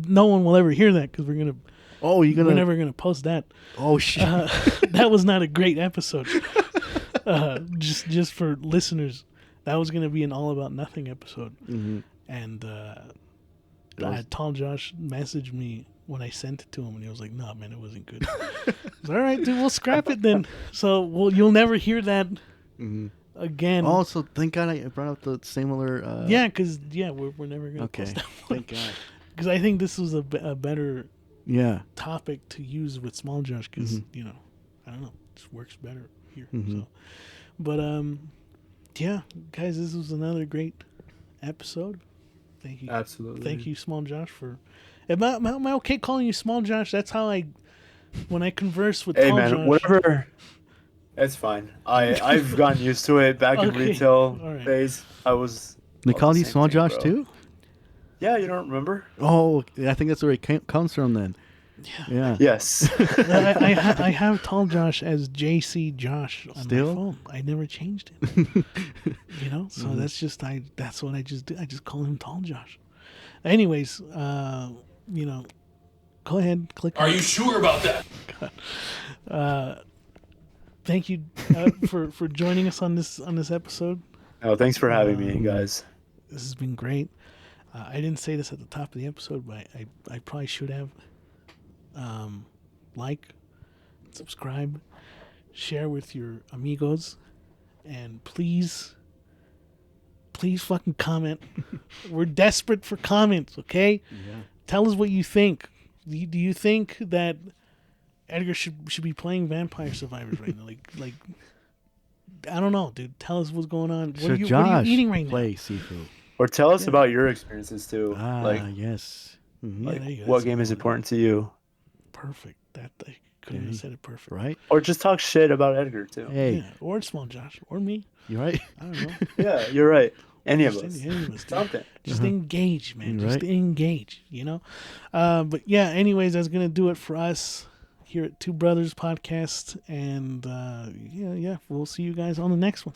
No one will ever hear that because we're never gonna post that. Oh shit! That was not a great episode. Just for listeners. That was going to be an all about nothing episode. And Tall Josh messaged me when I sent it to him, and he was like, "No, man, it wasn't good." I was, all right, dude, we'll scrap it then. So you'll never hear that again. Also, thank God I brought up the similar. Yeah, because we're never going to post that one. Thank God. Because I think this was a better topic to use with Small Josh because I don't know, it just works better here. So, but yeah, guys, this was another great episode. Thank you. Absolutely. Thank you, Small Josh, for. Am I okay calling you Small Josh? That's how when I converse with Tall Josh. Whatever. It's fine. I've gotten used to it. Back in retail phase, I was. They call you Small Josh too? Yeah, you don't remember? Oh, I think that's where it comes from then. Yeah. Yes. I have Tall Josh as JC Josh on my phone. I never changed it. So that's what I just do. I just call him Tall Josh. Anyways, go ahead, click. Are you sure about that? Thank you for joining us on this episode. Oh, thanks for having me, guys. This has been great. I didn't say this at the top of the episode, but I probably should have. Like, subscribe, share with your amigos, and please fucking comment. We're desperate for comments, okay? Yeah. Tell us what you think. Do you think that Edgar should be playing Vampire Survivors right now? Like, I don't know, dude. Tell us what's going on. What are you eating right now? Play Sifu. Or tell us about your experiences too. Yes. What game is important to you? Perfect. That I couldn't have said it perfect. Right? Or just talk shit about Edgar too. Hey. Yeah, or Small Josh. Or me. You're right. I don't know. Yeah, you're right. Any of us. Something. Just engage, man. Just engage, But yeah, anyways, that's going to do it for us here at Two Brothers Podcast. And we'll see you guys on the next one.